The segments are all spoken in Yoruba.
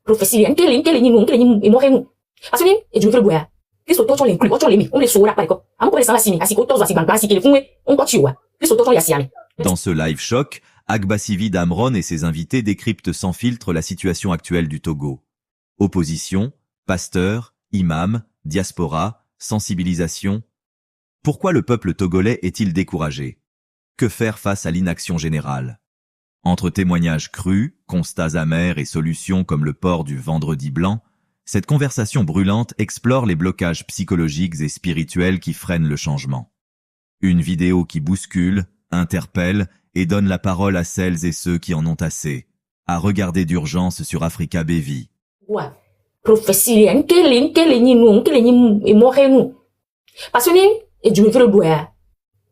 Profesia, nkele ni mo henu. Asuni, e jumfele boya. Kristo tocho le inclus, ocho le mi, on le sora pariko. Amo ko le sala simi, asiko tozo asibangba asikele funwe, on ko chiwa. Kristo tocho ya siame. Dans ce live choc, Agbassivi Damron et ses invités décryptent sans filtre la situation actuelle du Togo. Opposition, pasteurs, imams, diaspora, sensibilisation. Pourquoi le peuple togolais est-il découragé? Que faire face à l'inaction générale? Entre témoignages crus, constats amers et solutions comme le port du vendredi blanc, cette conversation brûlante explore les blocages psychologiques et spirituels qui freinent le changement. Une vidéo qui bouscule, interpelle et donne la parole à celles et ceux qui en ont assez. À regarder d'urgence sur Africa BV. Ouais. Profesia, nkele ni mo henu. Asuni, e jumfele boya.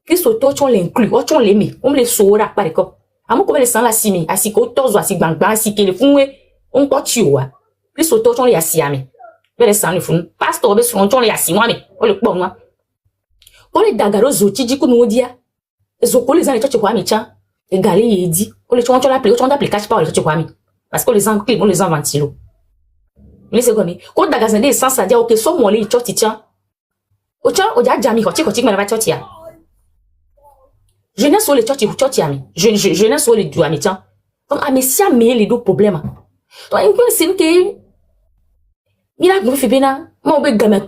Kristo tocho le inclus, ocho le mi, on le sora pariko. Amo ko le sala simi, asiko tozo asibangba asikele funwe, on ko chiwa. Kristo tocho le asiame. Bele sanu fun, pastor be soncho le asiwame, o le kponwa. Ko le dagaro zochi jiku no dia. Ezoko les gens les kwami cha, e gali yedi, o le choncho la ple, o chonda ple catch pa o le kwami. Parce que les gens clip, on les en ventilo. Mais c'est comme ko dagazende essence a dia OK so mo le choti cha. O cha o ja jami ko chi ma ba choti ya. Jeunesse sur les church ami. Jeunesse sur les deux amis. Donc, amesia me les deux problèmes. Donc, il faut essayer que, mira, vous faites bien, moi, on gamin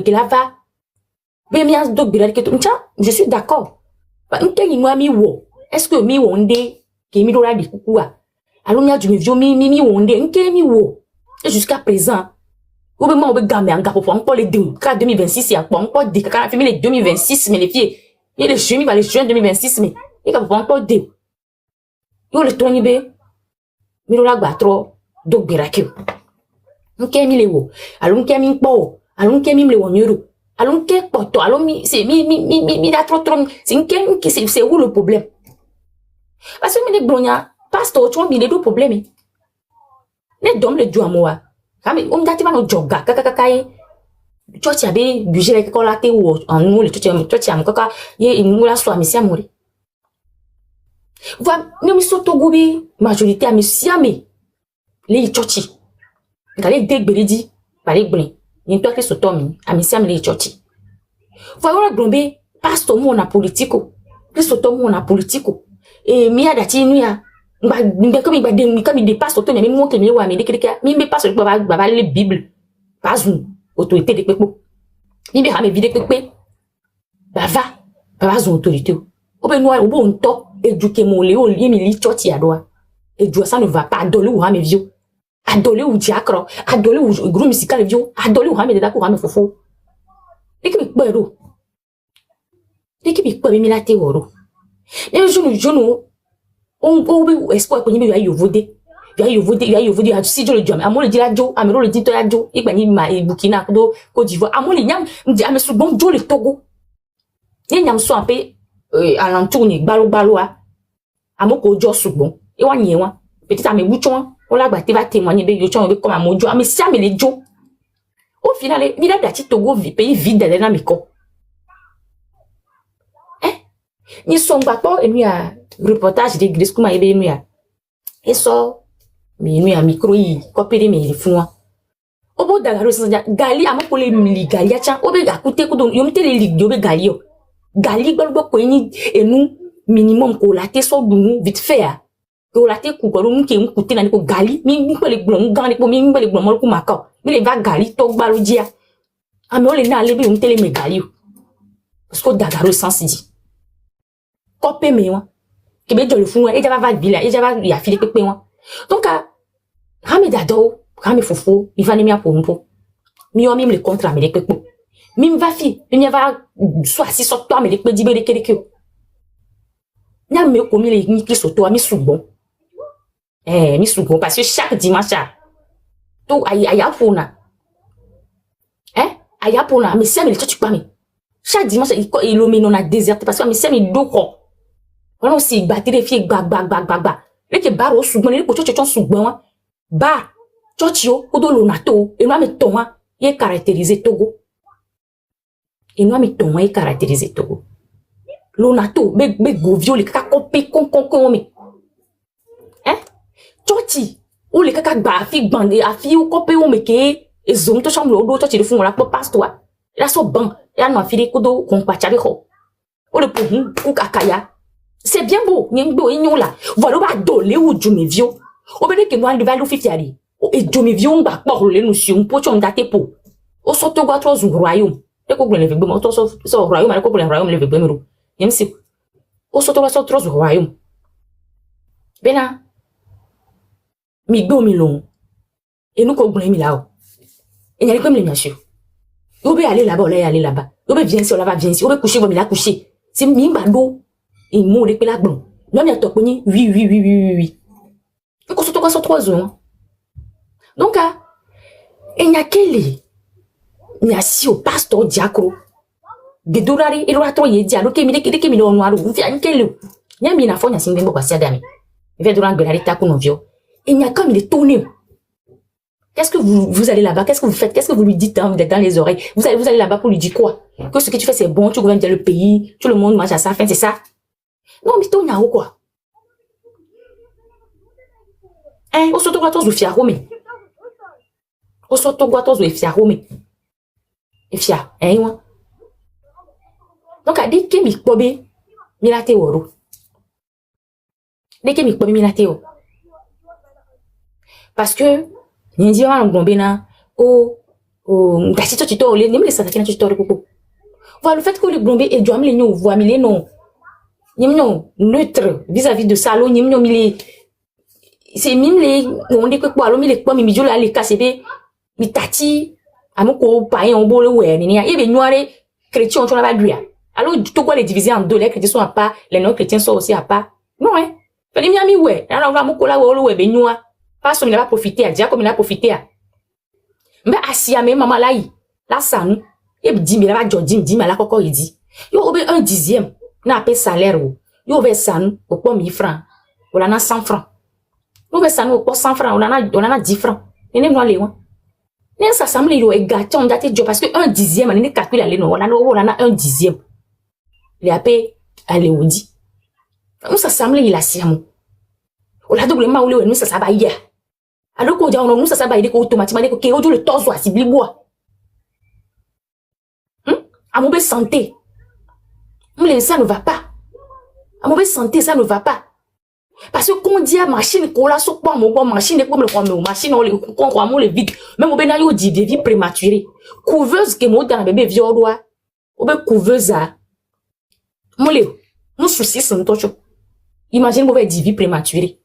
qui la va. Ben, mia, donc, je suis d'accord. Est-ce que mi wonde, qui mi dola di kukua? Alors, mia, du mi vio mi wonde, nke mi wo. Et jusqu'à présent, ou ben, moi, on gamin, on gapo, encore les deux, 2026, il y a encore des, quand on a fait les 2026, mais les filles, et les jeunes, les juin 2026, mais il y a encore deux. Yo le toni be, miro la gbatro, dok berakio. Nke mi lewo, alon ke mi po, alon ke mi mlewo nyoro, alon ke poto, alon mi, c'est mi da trop, c'est nke c'est où le problème? Parce que mi le glonia, pastor, tu vois, mi le do problème. Ne dom le du amoa. Kami, dati va no joga, kakakai. Church abe budget like kola te wo en nous le church am kaka ye nous la so amisia mori. Va ne mi soto gobi majorité amisia me le church. Ngale degberedi bale gbrin. Ni to ke soto mi amisia me le church. Va ora glombe pastor mo na politico. Ke soto mo na politico. E mi ada ti nu ya ngba ko mi gba de mi ka mi de pastor to mi mo ke mi wa mi de keke mi be pastor ba le bible. Pas un autorité de pepo. Ni be ha me vide pepe. Bava zon autorité. O be noa o bo nto eduke mo le o li mi li church ya doa. Edu ça ne va pas adole ou ha me vio. Adole ou diacre, adole ou groupe musical vio, adole ou ha me de da ko ha me fofo. Eki mi pero. Eki mi pero mi la te woro. Ne jono on be espoir ko ni me yo vode. You vote, si je le dis, amon le dit la jo, amero le dit to la jo, et ben ma Burkina do Côte d'Ivoire, amon le nyam, m'di ame sou bon jo le Togo. Ye nyam so apé alentour ni balo a. Amon ko jo sou bon. E wa nye wa. Petit ame bouchon, on la ba te va témoigner be yo chon be comme amon jo, ame si ame le jo. Au final, il a dati Togo pays vide dans mes ko. Ni son bato et mi a reportage de Gris kuma ebe mi a. Et so mais nous a micro yi copier mes funwa obo dagaro sanja gali amako le mli gali acha obe akute ko don yomte le lig yobe gali yo gali gbalbo ko ni enu minimum ko la te so dunu vite fait a ko la te ku ko lu nke nkute na ni ko gali mi ko le glon gan ni ko mi le glon mo ko maka mi le va gali to gbalo dia ame o le na le be yomte le me gali yo parce que dagaro sans dit copé me wa ke be jo le funwa e java va bila e java ya fili pepe wa donc Rame dado, rame fofo, il va nemia pour mpo. Mi o mim le contre me le pepo. Mim va fi, mi va soit si so toi me le pe dibe de keleke. Nya me ko mi le ni ki so to mi soubon. Mi soubon parce que chaque dimanche to aya fona. Aya pona, mais c'est me le tu pas mi. Chaque dimanche il lo me non a déserte parce que mi c'est mi do ko. On aussi battre fi gba. Le ke baro soubon le ko chon soubon. Ba, chochio, kodo lonato, et moi me toma, y caractérisé Togo. Et moi me toma, y caractérisé Togo. Lonato, be govio, le kaka kope, kon me. Chochi, Ou les caca bafi bandé afi ou copé ou meke et zoom to chambre ou to tu font la passe toi. La so ban ya no afiri kodo kon pa chabe ho. Ou le pou kakaya. C'est bien beau, nyengbo inyo la. Voilà ba dolé ou jumevio. Ou bene ke no andi va lu fifiari. Et jumevio ba porle nous sur un pochon date po. O soto gwa tro zu royaume. E ko gwen le vegbe mo to so royaume ale ko gwen royaume le vegbe mo. Yem si. O soto gwa so tro zu royaume. Bena mi gbo mi long. Et nous ko gwen mi là. Et n'y a comme les machins. Ou be aller là-bas, aller là-bas. Ou be viens si on va viens si. Ou be coucher, va me la coucher. C'est mi bando. Et mon de la bon. Non mais to koni oui. Et ko soto gwa so 3 ans. Donc et n'y a quel ni asi o pastor diacro de dolari e ro to ye dia lo kemi de kemi no nwaru fu an kele nya mi na fo nya sin bo kwasi adami ve dolan gbe ta ko no vio et nya comme il est tourné. Qu'est-ce que vous allez là-bas, qu'est-ce que vous faites, qu'est-ce que vous lui dites hein, dans les oreilles, vous allez là-bas pour lui dire quoi, que ce que tu fais c'est bon, tu gouvernes bien le pays, tout le monde mange à sa faim, c'est ça? Non mais ton nya o quoi hein, o soto gwa to zu fia home, o soto gwa to zu fia home. Et fia, hein, donc, a dit que mi kobe, mi la te woro. Dit que mi kobe, mi la te wo. Parce que, n'y dit on gombe na, gasi to chito, les n'aime les sataki na chito recoco. Voilà, le fait que le gombe et du amile nous voit mille non, non, neutre, vis-à-vis de ça, l'on non mille, c'est mille les, on dit que quoi, l'on mille quoi, mi jola les cassebe, mi tati, amoko païen on bole ouais ni ya ibe noire chrétien on va lui alors tout quoi les diviser en deux, les chrétiens sont à part, les non chrétiens sont aussi à part. Non hein, fait mi ami ouais alors on va amoko la ouais be noa pas son il va profiter à dire comme il a profité à mais asia mais maman là là ça nous et dit mais là va dit mais là encore il dit yo obe 1/10 na appel salaire yo ve ça nous au pas 1000 francs on a 100 francs yo ve ça nous au pas 100 francs on a 10 francs et nem no les N'est ça semble il est gâté on date job parce que 1/10 on est calculé aller non on a 1/10 les appé aller on dit nous ça semble il a siamo on a double ma nous ça ba ya alors qu'on dit on nous ça ba il automatiquement que ke ojo le torso asibli bois à mauvaise santé ça ne va pas à mauvaise santé ça ne va pas. Parce que quand on dit à machine, qu'on la soupe pas, mon machine, comme le machine, on le vide. Même au bénin, il dit des vies prématurées. Couveuse, que mon dans bébé viol doigt. Ou bien couveuse, mon souci, c'est un tocho. Imagine, mon dit vie prématurée.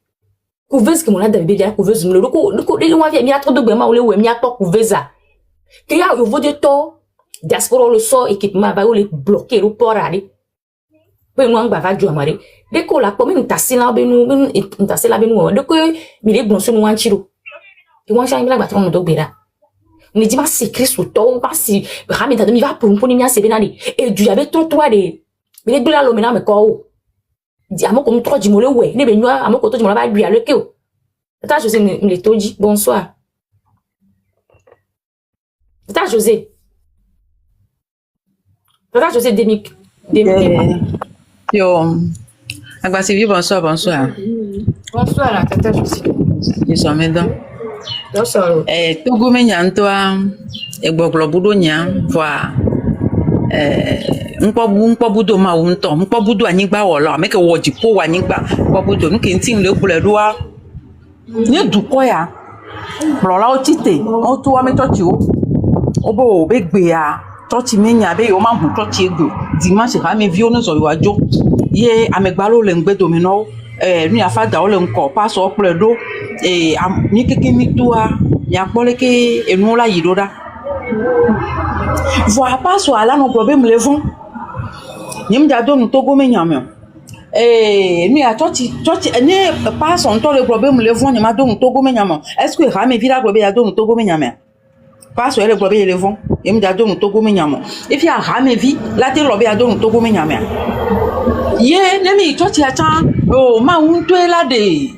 Couveuse, que mon a dans bébé viol, couveuse, le il y a trop de béma, ou il y a pas couveuse. Qu'il y a, au vaut de tort, diaspora, le sort, équipement, va, ou les bloquer, ou pour aller. Ben nous va du amare dès qu'on la pomme nous tasser là ben nous tasser là ben nous dès que mi les bon sur nous anchiro et moi j'ai la battre mon dogbera on dit ma secret sous toi pas si ramène mi va pour ni mia c'est benali et du avait trop toi de mi les dola lo mena me ko di amo comme trop di mole ouais ne ben nous amo ko to di mole ba bia le ke o tata José me le toji bonsoir tata José demi Yo, Agbasivi, bonsoir. Bonsoir, la tata José. Ils sont maintenant. Bonsoir. Togo menyantoa, egboglo budo nya, voa. Nkpo budo ma unto, nkpo budo anyigba wolo, make wo dipo wa anyigba, nkpo budo nuke ntin le bule doa. Ni duko ya. Blola o tite, o to wa me tochi o. Obo be gbe ya. Tochi menya be yo ma hu tochi ego dimanche ha me vio no so yo ajo ye amegbalo le ngbe domino ni afada o le nko pass o pledo mi keke mi tua mi akpole ke enu la yidoda voa pass o ala no problème le fond nim da do no Togo menya me mi a tochi ne pass on to le problème le fond ni ma do no Togo menya me est-ce que ha me vira globe ya do no Togo menya me pass o le globe le fond et me da do no Togo menyamo et puis a rame vie la te lobe a do no Togo menyamo ye ne mi to ti ata o ma un to la de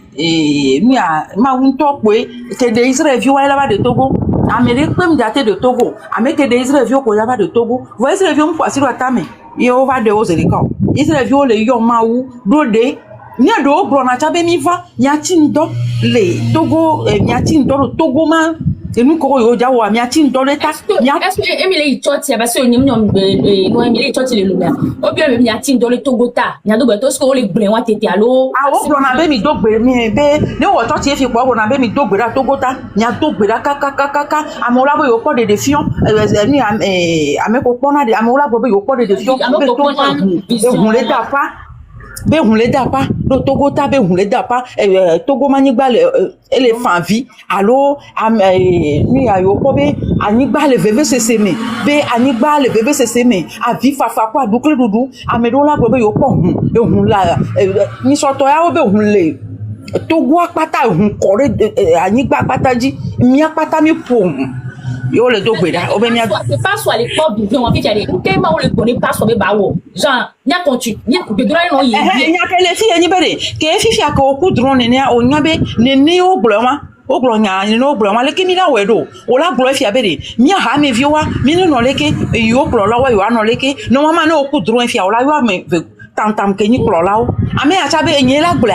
mi a ma un to pe te de Israël vi wa la ba de Togo Amérique pe me da te de Togo Amérique de Israël vi ko la ba de Togo vo Israël vi mo po asiro atame ye over de ozerika Israël vi o le yo ma wu do de Nia do brona chabe mi va miatin do le Togo miatin do le Togo man et nous ko yo jawo miatin do le ta est-ce que Emile Choti parce que nyom no Emile Choti le lumia o bien miatin do le Togo ta nya do beto ce que o le gben wa tete alo ah o brona be mi do gbe mi be ne wo Choti e fi po brona be mi do gbe da Togo ta nya do gbe da kaka amola bo yo ko de fion ni ame ko pona de amola bo yo ko de fion be to hun le da pa be hun le da pa do Togo ta be hun le da pa Togo manigba le éléphant vie allo ni ayo ko be anigba le VVCC me be anigba le VVCC me avi fafa kwa dukle dudu amedo la go be yo po hun la ni so to ya o be hun le Togo apata hun kore anigba apata ji mi apata mi po yo le do gbe da o be mi c'est pas soit les pop bien en fait il y a des que ma on le connaît pas soit be bawo genre nya continue nya be dra no yi nya ke le fi eni bere ke fi fi aka oku drone ne o nya be ne o gbloma o glo nya ni no gbloma le ke mi la wedo o la glo fi abere mi ha me vi wa mi no le ke yo glo la wa yo no le ke no mama no oku drone fi o la yo me tam ke ni glo la o ame acha be enye la glo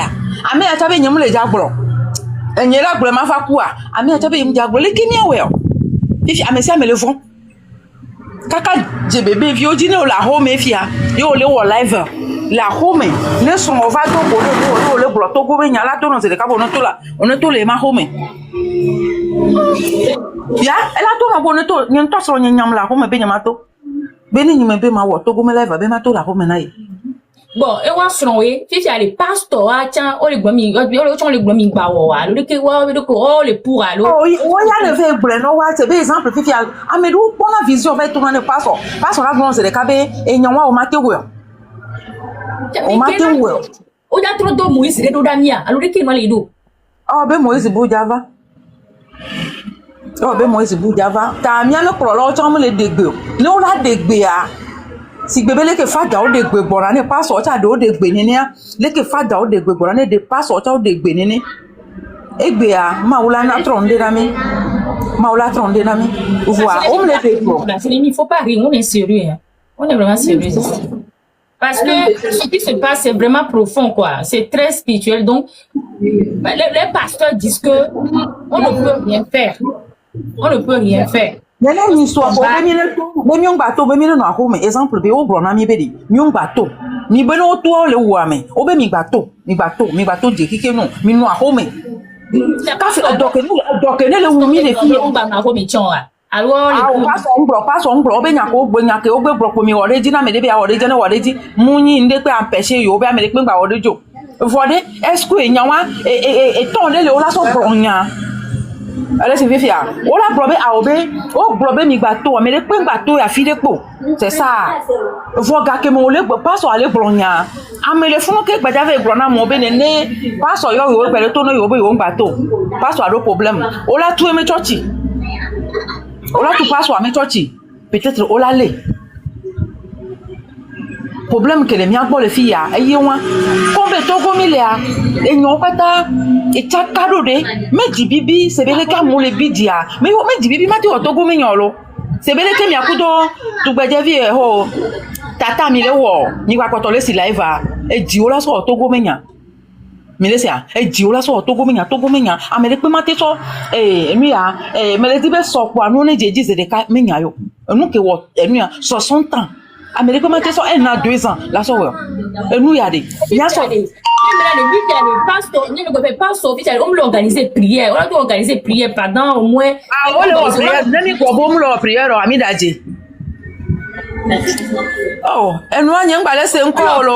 ame acha be nyem le ja glo enye la glo ma fa ku a ame acha be yim ja glo le ke mi awe o if amesia me le vont kaka je bébé vieux dîner la home fia yo le wo live la home ne son on va to ko le blo to go be nya la to no se de ka bo no to la on to le ma home ya ela to ma bo no to nyen to so nyam la home be nyama to be ni nyime be ma wo to go me live be ma to la home na yi bon e wa fron we fifi ale pastor a chan o le gbomi o le gbomi gba wo wa lo ke wo be ko o le pour alo oh ya le fait bre no wa te be exemple fifi amedu bona vision va tourner pastor la glon se de ka be enyan wa o mate wo o ja tro do Moïse de do damia alo de ke ma le do oh be Moïse bu java ta mi ame pro lo chan mo le degbe le o la degbe a si bébé le ke fada o de gbe gbora ne pastor cha de o de gbe ni le ke fada o de gbe gbora ne de pastor cha o de gbe ni egbe a maula na tronde na mi voilà on me le dit il faut pas rire on est sérieux hein. On est vraiment sérieux parce que ce qui se passe c'est vraiment profond quoi c'est très spirituel donc les pasteurs disent que on ne peut rien faire nene ni so bo be mi ngba to be mi no ahome exemple be o bro na mi be di mi ngba to mi be no to le wo ame o be mi ngba to je kike no mi no ahome ka fi odoke ne le wu mi le fi ngba na ahome chon a alors le paso ngbo be nya ko gbe nya ke o gbe bro ko mi original me de be original origi munyi nde pe ampese yo be ame de pe ngba odejo vode esku enya wa e ton le o la so bro nya allez c'est vifia o la brobe a obe o brobe mi gba to me le pe gba to ya fi de po c'est ça voga ke mo le pas so ale bronya amele fun ke gba jave brona mo be ne pas so yo pe to no yo be yo gba to pas so ado problème o la tu me church o la tu pas so me church peut-être o la le problème que les miens pour les filles ayi won ko be to go mi le a enyo pata e chakado de meji bibi sebele ka mo le bidia me yo meji bibi mati o to go mi yan lo sebele ke mi akudo tu gbeje vi ho tata mi le wo ni wa poto le si live e ji o la so to go mi yan mi le se a e ji o la so to go mi yan amele pe mati so emi a me le ti be so po anu ne jeji se de ka mi yan yo enu ke wo enu a 60 ans Amérique comment ça elle a 2 ans la so nous y a des il y a ça le pasteur ne peut pas sortir on l'organiser prière on doit organiser prière pendant au moins on le nani ko bo mu lo prière ami daje oh enu anya ngba lese nko lo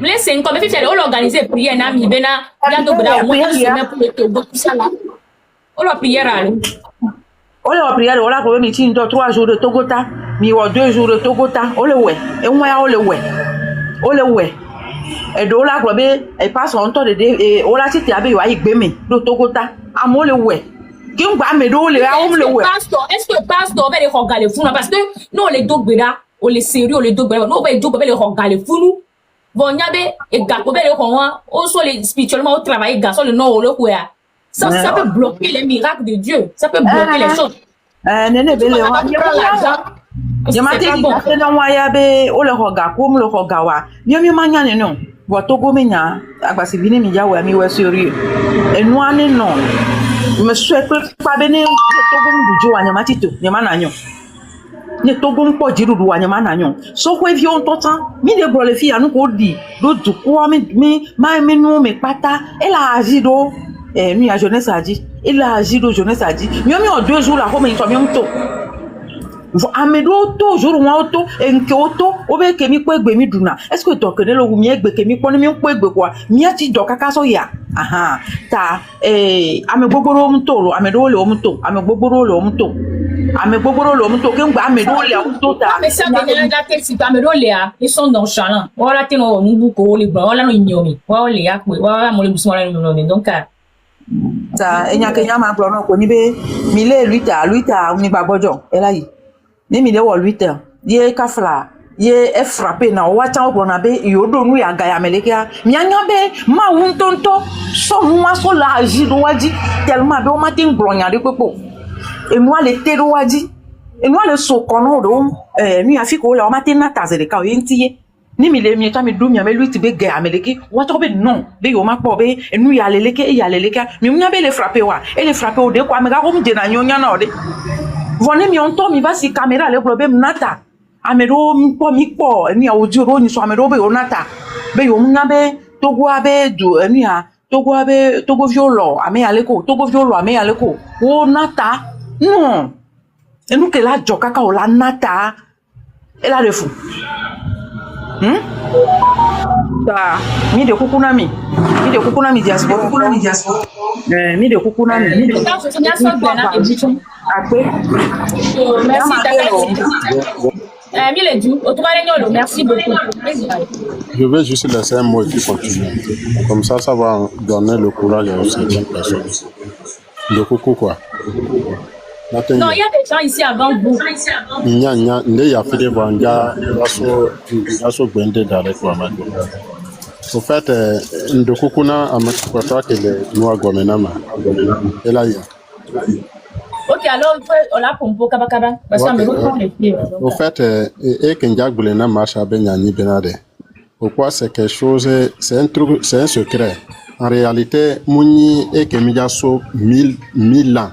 laisse nko me fi on l'organiser prière na mi bena ya to bra au moins semaine pour le Togo tout ça là on la prière là on la prière on la ko mi tin do 3 jours de Togota mi wo 2 jours de Togota o le we e nwa ya o le we e do la gbo be e pass on to de o la titi abe yo ayi gbe mi do Togota amo le we ki ngba me do le a o le we est-ce que pasteur be le regale funu parce que no le dogbera o le sérieux o le dogbera no be dogbera le regale funu bon nyabe e ga ko be le ko wan o so le spirituellement au travail ga so le no o le ko ya ça peut bloquer les miracles de Dieu ça peut bloquer les choses nene be le wa je m'attends que na wa ya be o le hoga ko mu le hoga wa mi manya ne no Vo Togo menya agbasi bini mi jawe mi we sérieux. Enu ani no. Me souhaite pas bene Togo mbujo anyama tito, nyama nanyo. Ne Togo mpo jirudu anyama nanyo. So ko evi on totan, mi de bro le fi anu ko di, do du ko mi nu me pata, elle a agi do mi a jeunesse a dit, elle a agi do jeunesse a dit. Mi en 2 jours la ko me so mi on to. Amedo to jour wa auto enke auto obe ke mi ko egbe mi duna est-ce que to kene lo mi egbe ke mi ko ni mi ko egbe kwa mi ati do kaka so ya aha ta ame gbogboro mu to lo amedo le o mu to ame gbogboro le o mu to ame gbogboro le o mu to ke ngba amedo le o mu to ta mais ça venait la tête si amedo le a ils sont nonchalants voilà te no nubu ko le bro voilà no nyomi voilà le ya ko voilà mo le busu voilà no donc ta enya kenya ma bro no ko ni be mi le lui ta ni ba bojo ela yi ni mi de wo 8 heures ye kafla ye e frappé na wa tan o na be yodo nu ya ga ya meleka mi anya be ma wun tonto so nwa so la ji do waji tellement be o ma tin glonya de pepo e mo le te do waji e no le so kono do mi afiko la o ma tin na tazere ka o yentiye ni mi le mi ta mi do mi ame 8 be ga ameleki wa to be non be yo ma po be enu ya leleke mi nya be le frappé wa e le frappé o de kwa me ga ko mi de na nyonya na o de Vone mi onto mi va si caméra le problème nata. Amedo mi po ni audio ro ni so amedo be onata. Be yo mnabe Togo abe du ni a Togo violo ame aleko o nata. Non. Et nous que la joka ka o la nata. Et la refu. Ta mi de kukunami diaspora. Mi de kukunami. Merci beaucoup. Je vais juste laisser un mot et puis continuer. Comme ça va donner le courage à certaines personnes. Le coucou quoi. Non, il y a des gens ici avant vous. Il y a fait des vangas, il y a bendé d'aller quoi maintenant. Au fait, le coucou na amakwata que les noix gomenama. Et là il y a. Ok, alors on l'a pompo kabakaba. Parce que au fait, et Kenjak Boulena marche à Benyani Benade. Pourquoi c'est quelque chose, c'est un truc, c'est un secret. En réalité, Mouni et Kemiyaso 1000 ans.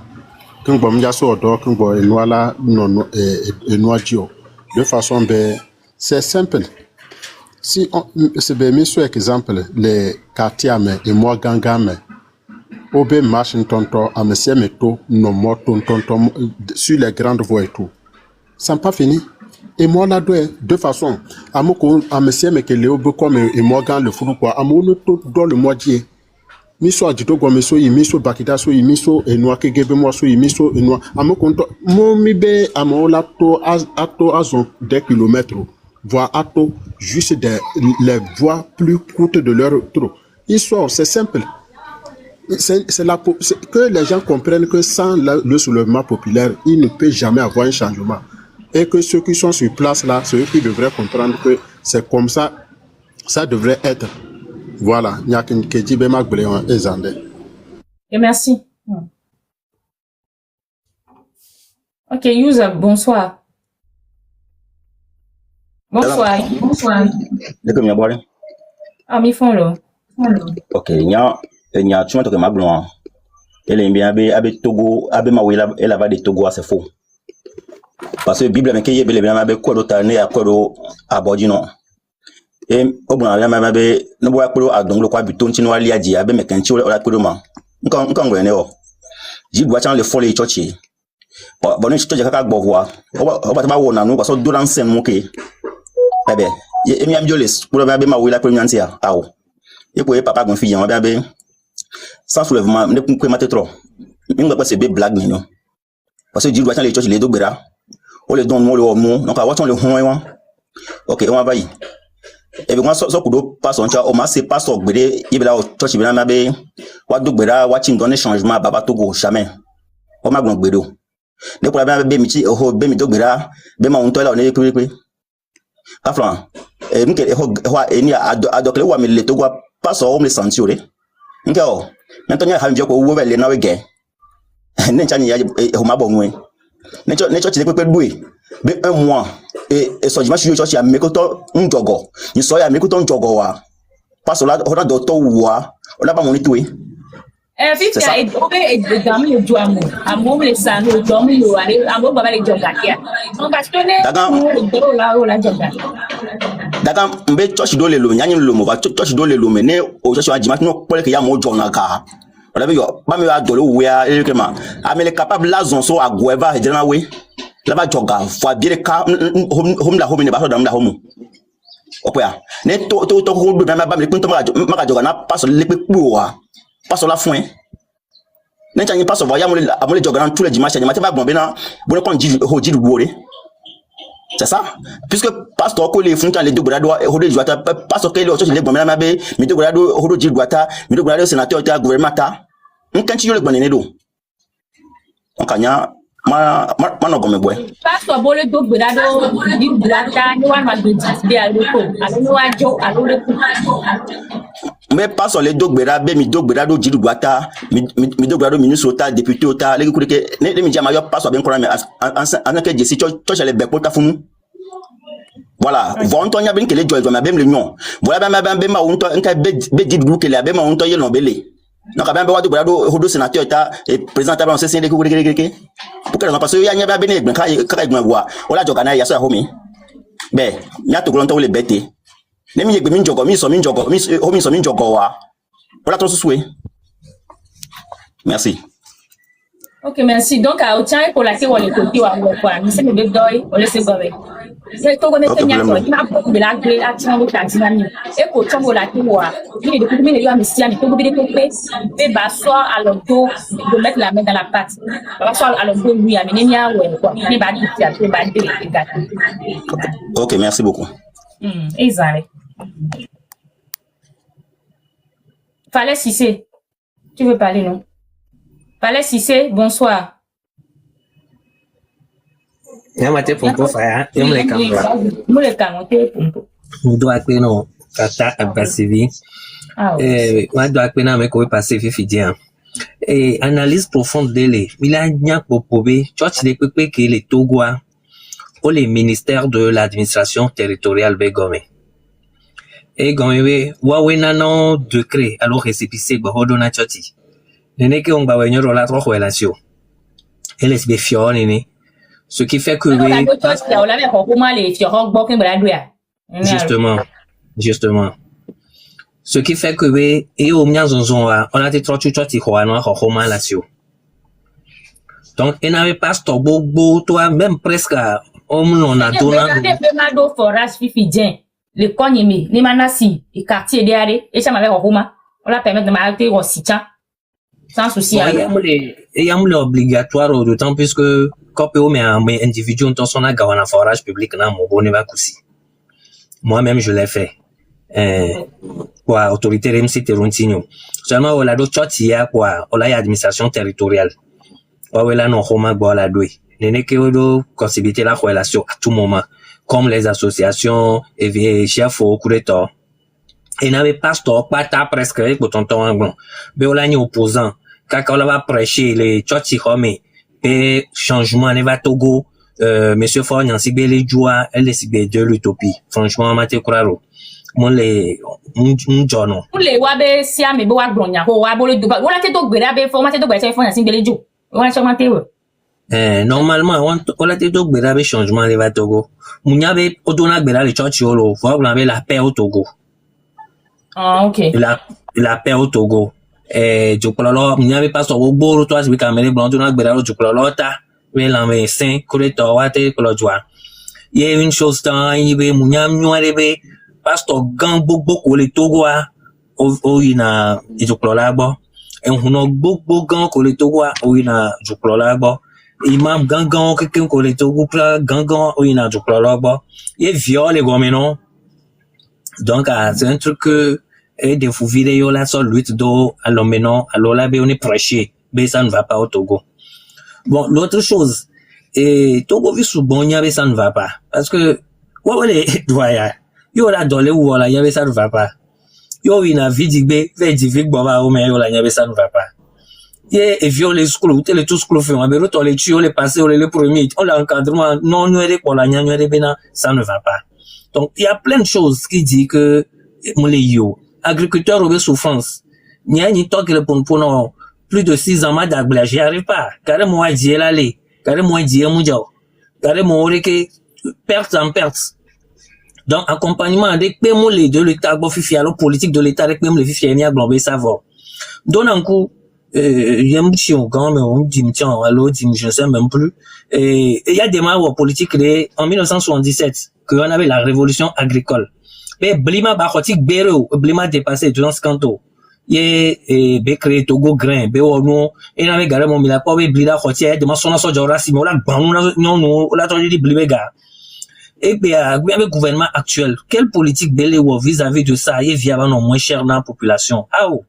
Quand on a so d'or, quand on a la non et noadio. De façon, c'est simple. Si on se met sur exemple les quartiers et moi gangame. Obe marche tonton à monsieur Meto, non mort tonton sur les grandes voies et tout. Ça n'a pas fini. Et moi là de façon, à monsieur Mekele Obe comme et moi gang le fou quoi, à mon dans le mois d'hier. Miso adito go miso yi miso bakita so yi miso enwa kegebe mo so yi miso enwa amokonto mo mi be amola to ato azon des kilomètres voire ato juste les voies plus courtes de leur trop. Histoire c'est simple. C'est que les gens comprennent que sans le soulèvement populaire, il ne peut jamais avoir un changement. Et que ceux qui sont sur place là, ceux qui devraient comprendre que c'est comme ça, ça devrait être. Voilà. Et merci. Ok, Youza, bonsoir. Bonsoir. Ah, mi font là. Ok, nya tu m'as que maglon. Elle est bien avec Togo, avec ma willa, elle va de Togo, c'est faux. Parce que Bible avec qui bien avec quoi d'autre année à quoi à Bordino. Et au bout d'un moment, nous voyons que à donc le quoi buton chinois lié à dire avec mes canchos à la couleur. Quand on est là, j'ai boit le folie chochi. Bon, je te dis qu'à boire. On va te voir nous parce que deux anciens moqués. Eh bien, il y a mieux les pour le bébé ma willa pour une entière. Ah oh. Et pour papa mon fille, on va bien. Sans soulèvement, ne peut pas mater trop. Il ne va pas se blague, non. Parce que Dieu doit les choses, les deux bras. On les donne, on le mot. Donc, à voir le hon. Ok, on va y. Et bien, ça, coup passe en chat, on m'a c'est pas son bédé, il va au touch, il va m'aber. What do bera, watching donner changement, baba togo, jamais. On m'a bon bédo. Ne pour la bien bémiti, oh, bémito bera, béma on toile, on est plus. Afran, et nous, et ni à docler ou à me les togo, pas au me censuré. Nkeo, maintenant il y a un peu de na wege. N'enchani ya homa bonwe. N'encho ti pepe bui. Be un mois et so jima shi church ya mekoto njogo. Ni so ya mekoto njogo wa. Parce que là, on a d'autres ouah. On a pas mon étoué. Fifty et dami le joamo. Amo le sano dami le wale. Amo baba le jogakia. On va se donner. La jogakia. Daga mbe church do le lo nyanyi lo mo ba church do le lo me ne o church wa dimanche no pole ke ya mo jona ka. Ola be yo ba me wa do le we a ekema. Amele capable la zon so agweva e jena we. La ba joga fo bi le ka hom la hom ne ba so dam la hom. Opa ne to ko do ba me kunto ma joga na paso le pe wa. Paso la foin. Ne chanyi paso voya mo le joga na tous les dimanches dimanche ba gbon be na bo ne kon ji ho ji duore. C'est ça? Puisque pasteur que les fonds les deux grado hodé joata pasteur que les autres les bombe na be mi deux grado hodo ji joata mi deux grado sénateur ta gouvernement ta nkan ti yo le bonene do on kanya ma no gome boy Pastor bole do grado di joata ni wan ma do be aloko alo wa jo alo le mais pasteur les deux grado mi deux grado ji joata mi deux grado Minnesota député ota les ku ke ne mi jama yo pasteur ben kora me en que je si to les be pota funu. Voilà, vont on y a bien que les joies ma bem l'union. Voilà ben ma on to be dit que la ben on to yelo belé. Donc ben ba do grado hodo sénateur ta et présentement on sait pour que parce que ya nya ba ben ka igba wa. Ola joga na ya so homi. Be, nya to glon to le bete. Ne mi yegbe mi jogo mi so mi jogo mi homi so mi jogo wa. Ola to soué. Merci. Ok, merci. Donc, à Otian, pour la théorie, on est quoi? Nous sommes des doy, on laisse gober. C'est tout comme c'est bien. Il m'a beaucoup de la gueule à tirer au taximani. Et pour tomber la théorie, il est de couper les hommes ici, il faut couper des coupés, et bah, soit à l'auto, de mettre la main dans la pâte. Soit à l'auto, lui, amener mia ou quoi. Il va dire, il va dire, ok, merci beaucoup. Exact. Fallait si c'est. Tu veux parler, non? Fallait Cissé, bonsoir. Yamate pompo faya, yamle kamwa. Mule kamote pompo. Mudo akpe no kata abasivi. Wa do akpe na me ko passer fifidien. Et analyse profonde dele. Mila nya popobe, church le pepe ke le Togoa ou le ministère de l'administration territoriale begome. Et gomebe wa wena no décret alors récépissé bohodo na church. Nene que on va venir la trois relation. Elle est bien fière, nene. Ce qui fait que justement. Ce qui fait que et au mien on a été trop relation. Donc il n'avait pas stop beau toi même presque on a donné forage fifidien le konyeme les manasi et quartier derrière et ça m'avait roma on la permet de m'arrêter au sitien. Sans souci. Il y a obligatoire d'autant plus que quand mais individu on son a un forage public na mon bon va cousi. Moi-même je l'ai fait. Quoi autorité RMC Terontigno. Seulement on a d'autres chotia quoi, on a administration territoriale. Ouais là non homa bo la doué. Nene que do possibilité la relation à tout moment comme les associations et chefs au couretor. Et n'avait pas stop pas ta presque avec tonton anglon. Beolani opposant quand on va prêcher les church hommes et changement ne va Togo monsieur Fognan si belle joie elle est de l'utopie franchement mate kuraro mon les jono pour les wabe si ame bo wa glonya ko wa bo le duba wala te to gbera be fo mate to gbera Fognan si belle jo wala chama te normalement on la te to gbera be changement ne va Togo munya be odona gbera le church olo faut avoir la paix au Togo. Ah ok. La paix au Togo. Jukololo n'y avait pas so boro toi bi camere blanc tu na gbera jukololo ta we la me saint correcto wate kolojwa ye une chose tan yibe munyam nyorebe pastor gan gbogbo ko le Togo a o ina jukolola gbo enhuno gbogbo gan ko le Togo a o ina jukolola gbo imam gangan keken ko le Togo pra gangan o ina jukolola gbo ye viole gomeno donc c'est un truc que et de fou vidéo là sur lutte d'eau alors maintenant alors là on est prêché mais ça ne va pas au Togo. Bon l'autre chose et Togo vit sous bon y avait ça ne va pas parce que ouais doya yo la dole ou là y avait ça ne va pas yo une vie dit be fait difficile bon va mais yo là y avait ça ne va pas et violer school ou tele tout school fait on va retourner les tuyaux les passer ou les premiers on l'encadrement non nous pour la nya ça ne va pas donc il y a plein de choses qui dit que mon les yo agriculteur au souffrance. N'y a ni toi qui le pour non plus de 6 ans ma d'agla, j'y arrive pas. Carré moi dire l'aller, carré moi dire mon diao. Carré moi que perte en perte. Donc accompagnement des paiements de l'État, bon fifi alors politique de l'État avec même les fifi ni à globé savoir. Donc un coup j'aime chion quand mais on dit tiens alors dit je sais même plus. Et il y a des marques politiques créées en 1977 que on avait la révolution agricole. Mais blima bachotik bero blima dépassé dans ce canton. Et be créé Togo grain be ono et na me gare mo mi la pa be blida khotie de ma sona so jora si mo la gban non la to di blibe ga. Et bien avec gouvernement actuel quelle politique belé ou vis-à-vis de ça y via non moins cher dans la population. Ah oh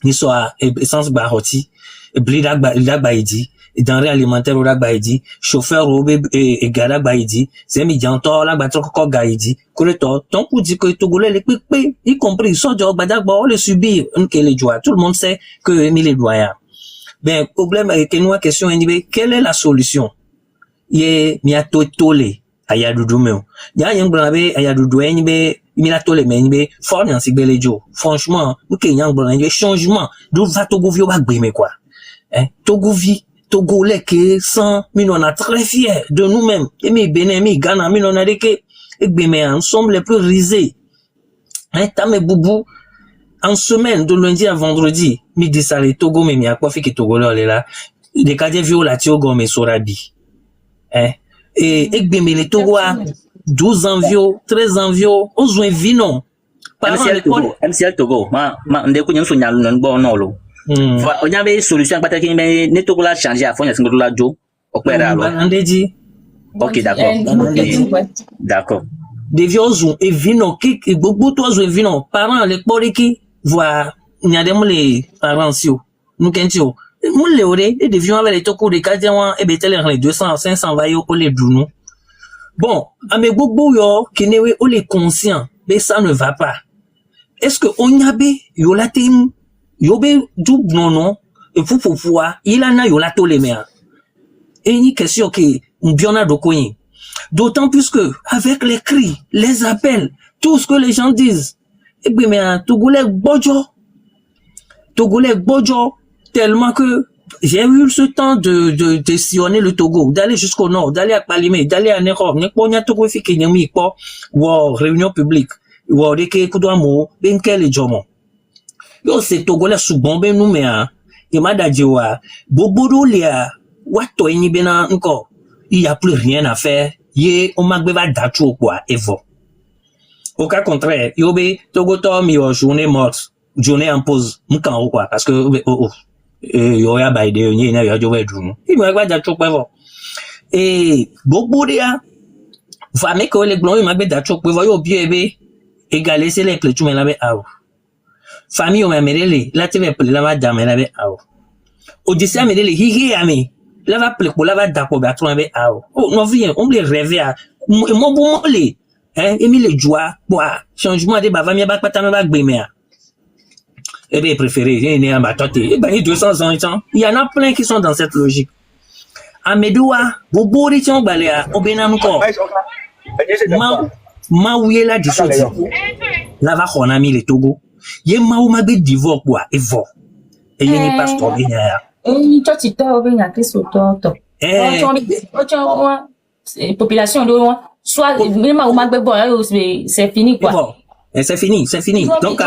ni soit essence bahoti blida baidi denrée alimentaire ou la baidi chauffeur ou et gada baidi c'est mi janto la batro ko gaidi correcto donc pour dire que togolais les pépé y compris so jo badagba on le subir que les joie tout le monde sait que mi les doyens ben problème que nous question quelle est la solution ye mi atotole aya dudu meu ya yang brabe aya dudu enbe mi la tole mais enbe fort dans sibele jo franchement nous que yang brabe changement do va Togo vio ba gbe mais quoi hein Togo vi Togolais qui sont, mais on a très fiers de nous-mêmes. Et mes Bénin, mes Ghana, mais on a dit que, et bien, mais nous sommes les plus risés. Hein, t'as mes boubou, en semaine, de lundi à vendredi, midi salé, Togo, mais à quoi fait que Togo là, là, les cadets viola, Tiogo, mais Sorabi. Hein, et bien, mais les Togo à 12 envios, 13 envios, on joue un vinon. MCL Togo, on découvre un souvenir, non, bon, non, lo. On y avait solution à qui mais ne tout la changer à fond il y a la jo opéra ok d'accord des vieux et vino qui beaucoup toi et vino parents les poliki voir il y a des les parents si nous kentio nous les oré et des vieux avec les toko de cadien et betel les 200 500 va yo les dounou bon à mes beaucoup yo qui ne on les conscient mais ça ne va pas est-ce que on y avait yo la team yobe du non et pour pouvoir il en a yo la tole mer et ni question que biona do koyin d'autant plus que avec les cris les appels tout ce que les gens disent et bien mais Togolais bojo tellement que j'ai eu ce temps de sillonner le Togo d'aller jusqu'au nord d'aller à Palimé d'aller à Nairobi ne ponya Togo fi ke nyami ko wo réunion publique wo de ke kudwamo ben kele jomo yo c'est Togolais sous bombe nous mais il m'a dit wa bobodo lia wato eni bena encore il y a plus rien à faire ye on magbe va datu quoi evo au cas contraire yobe Togo to mi o journée morte journée en pause m'kan quoi parce que yo ya ba ide ni na yo jo we dunu il m'a va datu quoi evo et bobodo ya va me ko le glon il magbe datu quoi yo bien be égaler c'est les clés tu me l'avais ah famille o memerele la teve ple la va dame la be awo o disi amerele hihi ami la va ple ko la va dapo be atron be awo oh non vient on les rêver à mo bon les hein emi le joie quoi changement de ba va mi ba pata me ba gbe me a et bien préféré ne ma tote et ben 200 ans il y en a plein qui sont dans cette logique amedoua bobo ri tian gbale a obenam ko ma ouye la disoti la va khona mi le Togo ye maou ma be divorce quoi evo et ye ni pasteur bien ya et tu to bien que so to population de soit même maou ma be bon c'est fini quoi et c'est fini donc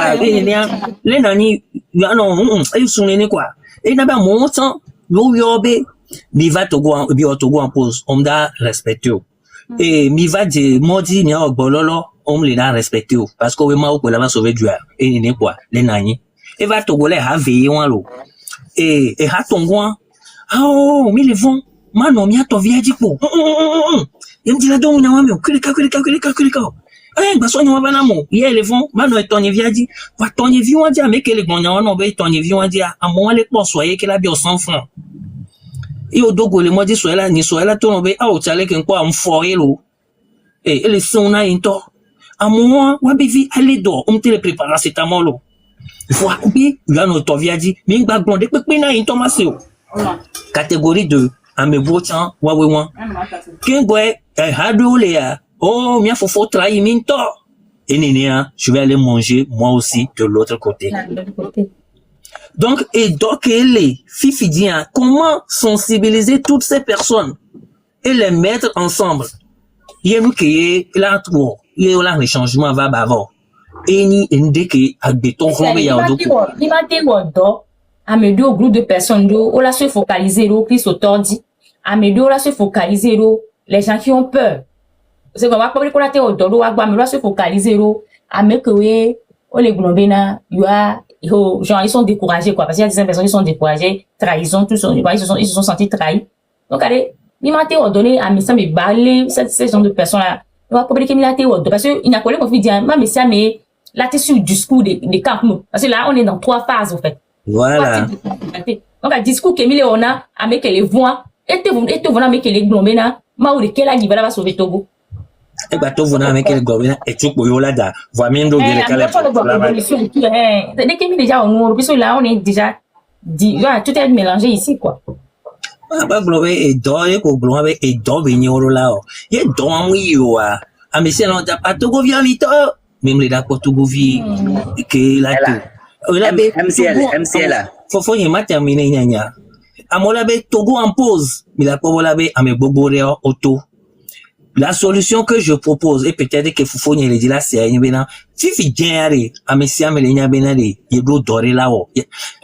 les nani non ils sont nés quoi et na ba mon temps yo be mi va Togo en pause on da respecter et mi va de modi ni o bololo on les a respecté parce que we ma ko la va sauver du et ne quoi les nani et va Togolais ha veillé wan lo et ha tongwan oh mi le vont ma no mi ato viaji po yem di la don na wa mi krika eh ba so nya wa bana mo ye le vont ma no etonye viaji wa tonye vi wan dia me ke le gbonya wa no be tonye vi wan dia amo le po so ye ke la bi o 100 francs et au dogo le modi so la ni so la to no be a o chale ke nko am fo ye lo et les son na into à moi wabivi aller dehors on te le prépare c'est à molo voilà bi là no to via dit mi gba gbon de pepe na in tomaseo catégorie 2 à me botan wa we wan ken boy hado le ya oh mi afofo trai mi to Et Nénéa, je vais aller manger moi aussi de l'autre côté. Donc, et donc, les Fifi dit, comment sensibiliser toutes ces personnes et les mettre ensemble? Il y a nous qui là trop, il y a là le changement va bavard. Et ni inde qui a béton romé ya odo. Il m'a dit à me deux groupe de personnes on la se focaliser au Christ autordi. À me deux la se focaliser les gens qui ont peur. C'est vraiment pas qu'on a été au dodo à mais là se focaliser à me que oui, on les globena, genre ils sont découragés quoi parce qu'il y a des personnes qui sont découragées, trahison tout ça, ils se sont sentis trahis. Donc allez, il m'a été ordonné à me ça me baler ces genre de personnes là. On va pas dire qu'il m'a été ordonné parce que il n'a pas qu'on dit mais ça mais là t'es sur le discours des camps parce que là on est dans 3 phases en fait. Voilà. Donc le discours qu'Emile on a avec les voix et te voilà avec les globena, ma ou de quelle année va sauver Togo. Et bah, tout venant avec le gouvernement et tout pour là, da, voit même d'où les calais. Dès qu'il est déjà au noir, puisque là, on est déjà dit, tout est mélangé ici, quoi. Ah, bah, globé et d'or, et pour globé et d'or, venir au là. Il y a d'or, oui, ah, mais c'est l'on t'a pas tout vient vite, même les d'accord tout vient, que là, MCL là. Faut y m'a terminé, gna. À mon labé, Togo en pause, mais la pauvre labé, à mes boboré auto. La solution que je propose, et peut-être que Foufou n'y dit là, c'est une bénin. Fifi Djenari, à mes siam et les Niabenari, il doit dorer là-haut.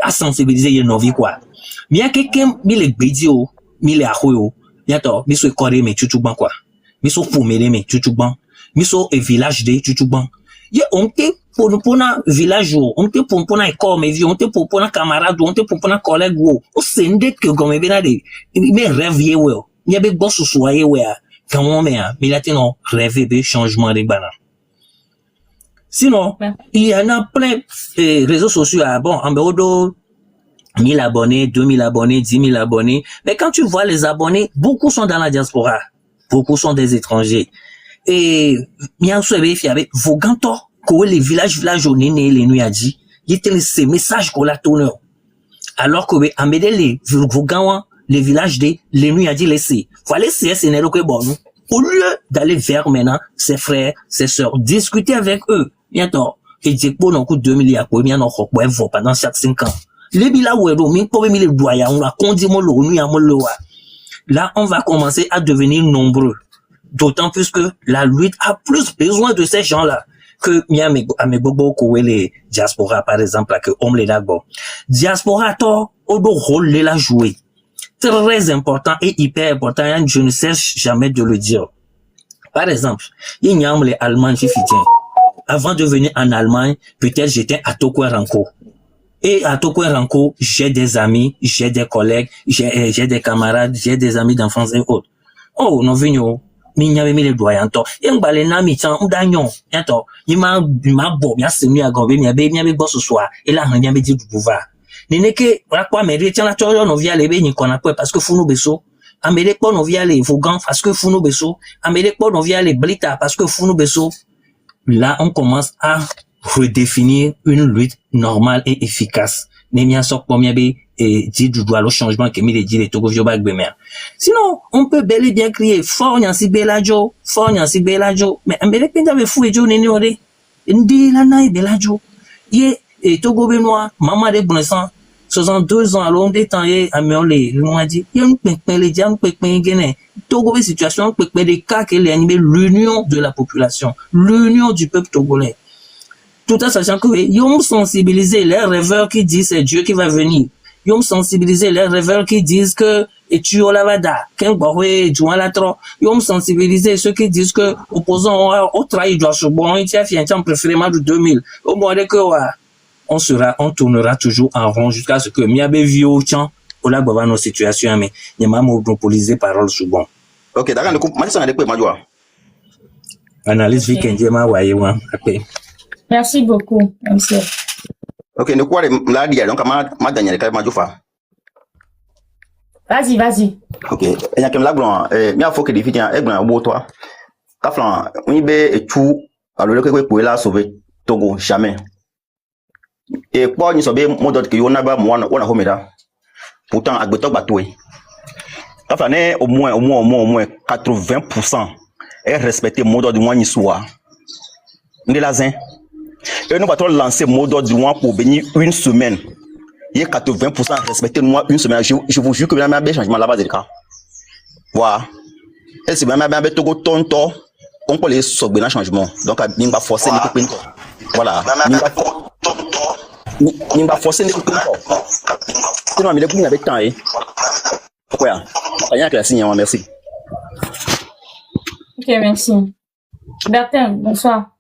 À sensibiliser, il n'y a quoi. Mais il y a quelqu'un, mille bédio, mille ahoyo, yato, miso coré, mais chuchuban quoi. Miso pouméré, mais chuchuban. Miso et village de chuchuban. Y'a on te pour un village, on te pour un école, mais on te pour un camarade, on te pour un collègue, on s'est que comme bénade, mais rêvier, il y a des boss ou soyez, quand on met un, mais là, non, rêver de changement de banane. Sinon, il y en a plein de réseaux sociaux, bon, en dehors 1000 abonnés, 2000 abonnés, 10 000 abonnés. Mais quand tu vois les abonnés, beaucoup sont dans la diaspora. Beaucoup sont des étrangers. Et, bien sûr, il y avait vos gantons, que les villages au Néné, les nuits à dit, il y a ces messages qu'on l'a tourné. Alors que, à les vos gants, les villages des, les nuits à dit laisser. Voilà, c'est n'est que bon. Au lieu d'aller vers maintenant, ses frères, ses sœurs, discuter avec eux. Bientôt. Et dire, bon, on coûte 2 milliards, pour bien, on pendant chaque 5 ans. Les billes où est pour les doyens, on a conduit mon lot, nous, là, on va commencer à devenir nombreux. D'autant plus que la lutte a plus besoin de ces gens-là que Bobo les diaspora, par exemple, que Homme les Dagbo. Diaspora, toi, au rôle les la jouer. Très important et hyper important, je ne cesse jamais de le dire. Par exemple, il y a les Allemands qui fidèles. Avant de venir en Allemagne, peut-être j'étais à Toko Ranko. Et à Toko Ranko, j'ai des amis, j'ai des collègues, j'ai des camarades, j'ai des amis d'enfance et autres. Oh, non, venons. Il y avait mis les doigts en temps. Il y a un balena, mi chan, d'agnon. Attends, il m'a bon, il y a semi à gombe, il y a boss ce soir. Et là, il y a dit du pouvoir. N'est que, voilà quoi, mais tiens, la tour, on vient les bénis qu'on a pas parce que Founou Besso. Amérique, on vient les Vaugan parce que Founou Besso. Amérique, on vient les Blita parce que Founou Besso. Là, on commence à redéfinir une lutte normale et efficace. Némia sort comme et dit du doigt le changement que mis les dit les Togo Viobag Bemer. Sinon, on peut bel et bien crier fort Nancy Belajo, mais Amérique, il avait fou et Joe Nénéoré. Ndi la naï Belajo. Yé, et Togo Benoît, maman de Bonnessant, 62 ans, alors on détaillé à Merlé, on a dit, il y a une pépin, les diams, pépin, guéné. Togo, situation, pépin, des cas qui est animé l'union de la population, l'union du peuple togolais. Tout en sachant que, ils ont sensibilisé les rêveurs qui disent c'est Dieu qui va venir. Ils ont sensibilisé les rêveurs qui disent que, et tu au lavada, qu'un bohé, du la ils ont sensibilisé ceux qui disent que, opposant au trahi, doit se bon, il y a fait un préférément de 2000. Au moins que, on tournera toujours en rond jusqu'à ce que Miabe Vio Chan, ou la bava nos situations, mais il y a monopolisé parole sous bon. Ok, d'accord, coup, moi, ça n'a pas de analyse week-end, après. Merci beaucoup, MC. Ok, ne quoi, là, il y a donc, ma dernière, quand même, Vas-y. Ok, il y a quelqu'un là, il faut que les filles aient un beau toit. Kaflan, on y est et tout, alors que vous pouvez la sauver, Togo, jamais. Et quoi, nous sommes moins d'autres que y'en a pas, moi, on a homeda. Pourtant, à Gotok Batoué. Kaflan, au moins 80% est respecté, moins d'autres du moins, n'y soit. on est là, hein. Et nous avons lancé mot d'ordre du mois pour bénir une semaine. Il y a 80% respecté moi une semaine. Je vous jure que vous avez un changement là-bas de cas. Voilà. Et c'est même un Togo tonton. On peut les sauver dans le changement. Donc, il va forcer les copains. Voilà. Il va forcer les copains. Sinon, il est avec temps. Ouais. Rien que la signe, merci. Ok, merci. Bertin, bonsoir.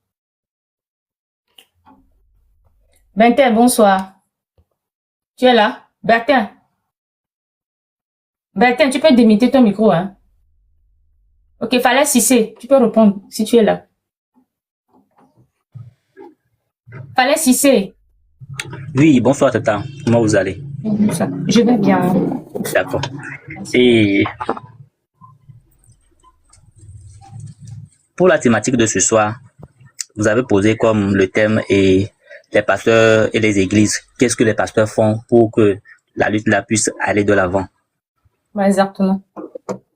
Bertin, bonsoir. Tu es là? Bertin. Bertin, tu peux démuter ton micro, hein? Ok, Fallait Cissé, tu peux répondre si tu es là. Fallait Cissé. Oui, bonsoir Tata. Comment vous allez? Je vais bien. D'accord. Et pour la thématique de ce soir, vous avez posé comme le thème et les pasteurs et les églises. Qu'est-ce que les pasteurs font pour que la lutte là puisse aller de l'avant? Ouais, exactement.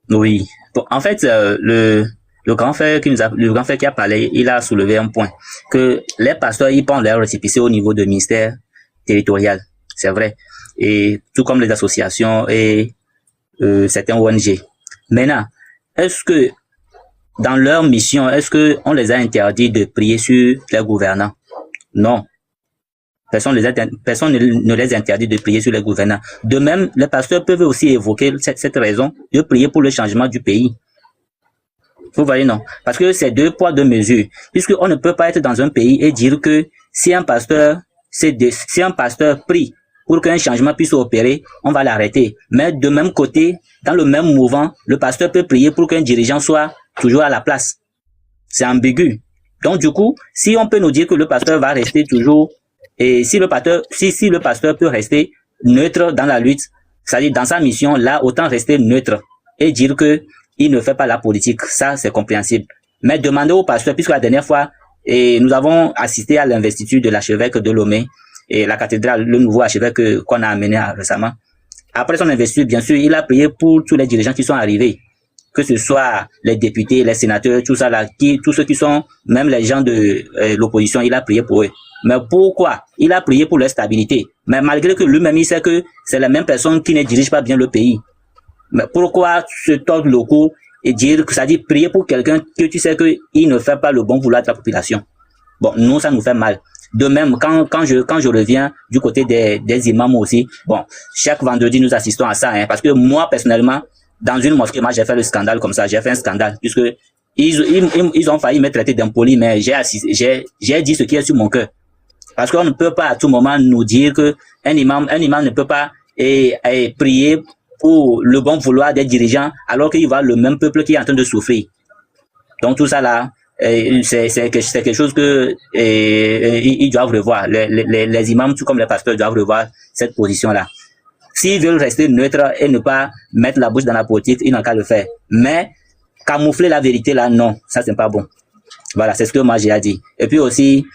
Oui. Bon, en fait, le grand frère qui a parlé, il a soulevé un point que les pasteurs ils prennent leur récépissé au niveau de ministère territorial, c'est vrai, et tout comme les associations et certains ONG. Maintenant, est-ce que dans leur mission, est-ce que on les a interdits de prier sur les gouvernants? Non. Personne ne les interdit de prier sur les gouvernants. De même, les pasteurs peuvent aussi évoquer cette raison de prier pour le changement du pays. Vous voyez, non? Parce que c'est 2 poids 2 mesures. Puisqu'on ne peut pas être dans un pays et dire que si un pasteur prie pour qu'un changement puisse opérer, on va l'arrêter. Mais de même côté, dans le même mouvement, le pasteur peut prier pour qu'un dirigeant soit toujours à la place. C'est ambigu. Donc du coup, si on peut nous dire que le pasteur va rester toujours, et si le pasteur peut rester neutre dans la lutte, c'est-à-dire dans sa mission, là, autant rester neutre et dire que il ne fait pas la politique. Ça, c'est compréhensible. Mais demandez au pasteur, puisque la dernière fois, nous avons assisté à l'investiture de l'archevêque de Lomé et la cathédrale, le nouveau archevêque qu'on a amené récemment. Après son investiture, bien sûr, il a prié pour tous les dirigeants qui sont arrivés, que ce soit les députés, les sénateurs, tout ça là, tous ceux qui sont, même les gens de l'opposition, il a prié pour eux. Mais pourquoi? Il a prié pour leur stabilité. Mais malgré que lui-même, il sait que c'est la même personne qui ne dirige pas bien le pays. Mais pourquoi se tordre le cou et dire que ça dit prier pour quelqu'un que tu sais qu'il ne fait pas le bon vouloir de la population? Bon, nous, ça nous fait mal. De même, quand je reviens du côté des imams aussi, bon, chaque vendredi, nous assistons à ça, hein, parce que moi, personnellement, dans une mosquée, moi, j'ai fait le scandale comme ça, j'ai fait un scandale, puisque ils ont failli me traiter d'impoli, mais j'ai dit ce qui est sur mon cœur. Parce qu'on ne peut pas à tout moment nous dire que un imam ne peut pas prier pour le bon vouloir des dirigeants, alors qu'il voit le même peuple qui est en train de souffrir. Donc tout ça là, c'est quelque chose que ils doivent revoir. Les imams, tout comme les pasteurs, doivent revoir cette position-là. S'ils veulent rester neutres et ne pas mettre la bouche dans la politique, ils n'ont qu'à le faire. Mais camoufler la vérité là, non, ça c'est pas bon. Voilà, c'est ce que moi j'ai à dire. Et puis aussi,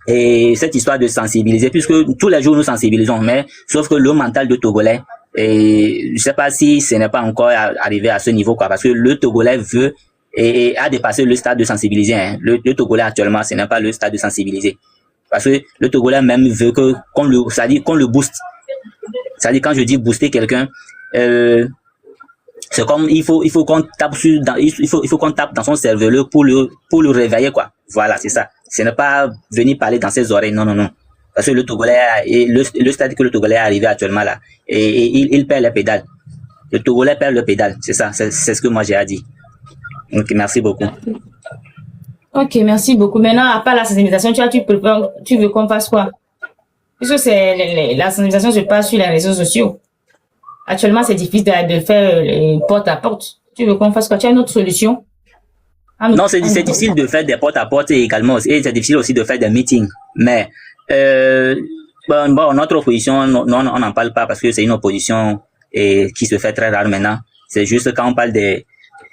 cette histoire de sensibiliser, puisque tous les jours nous sensibilisons, mais sauf que le mental de Togolais, et je sais pas si ce n'est pas encore arrivé à ce niveau, quoi, parce que le Togolais veut et a dépassé le stade de sensibiliser. Hein. Le Togolais actuellement, ce n'est pas le stade de sensibiliser, parce que le Togolais même veut qu'on le booste. C'est-à-dire quand je dis booster quelqu'un, c'est comme il faut qu'on tape qu'on tape dans son cerveau pour le réveiller, quoi. Voilà, c'est ça. Ce n'est pas venir parler dans ses oreilles, non. Parce que le Togolais, le stade que le Togolais est arrivé actuellement là, et il perd les pédales. Le Togolais perd le pédale, c'est ça, c'est ce que moi j'ai à dire. Donc, merci beaucoup. Ok, merci beaucoup. Maintenant, à part la sensibilisation, tu veux qu'on fasse quoi? Puisque la sensibilisation se passe sur les réseaux sociaux. Actuellement, c'est difficile de faire porte à porte. Tu veux qu'on fasse quoi? Tu as une autre solution? Non, c'est difficile de faire des porte à porte également, et c'est difficile aussi de faire des meetings. Mais notre opposition, on n'en parle pas parce que c'est une opposition qui se fait très rare maintenant. C'est juste quand on parle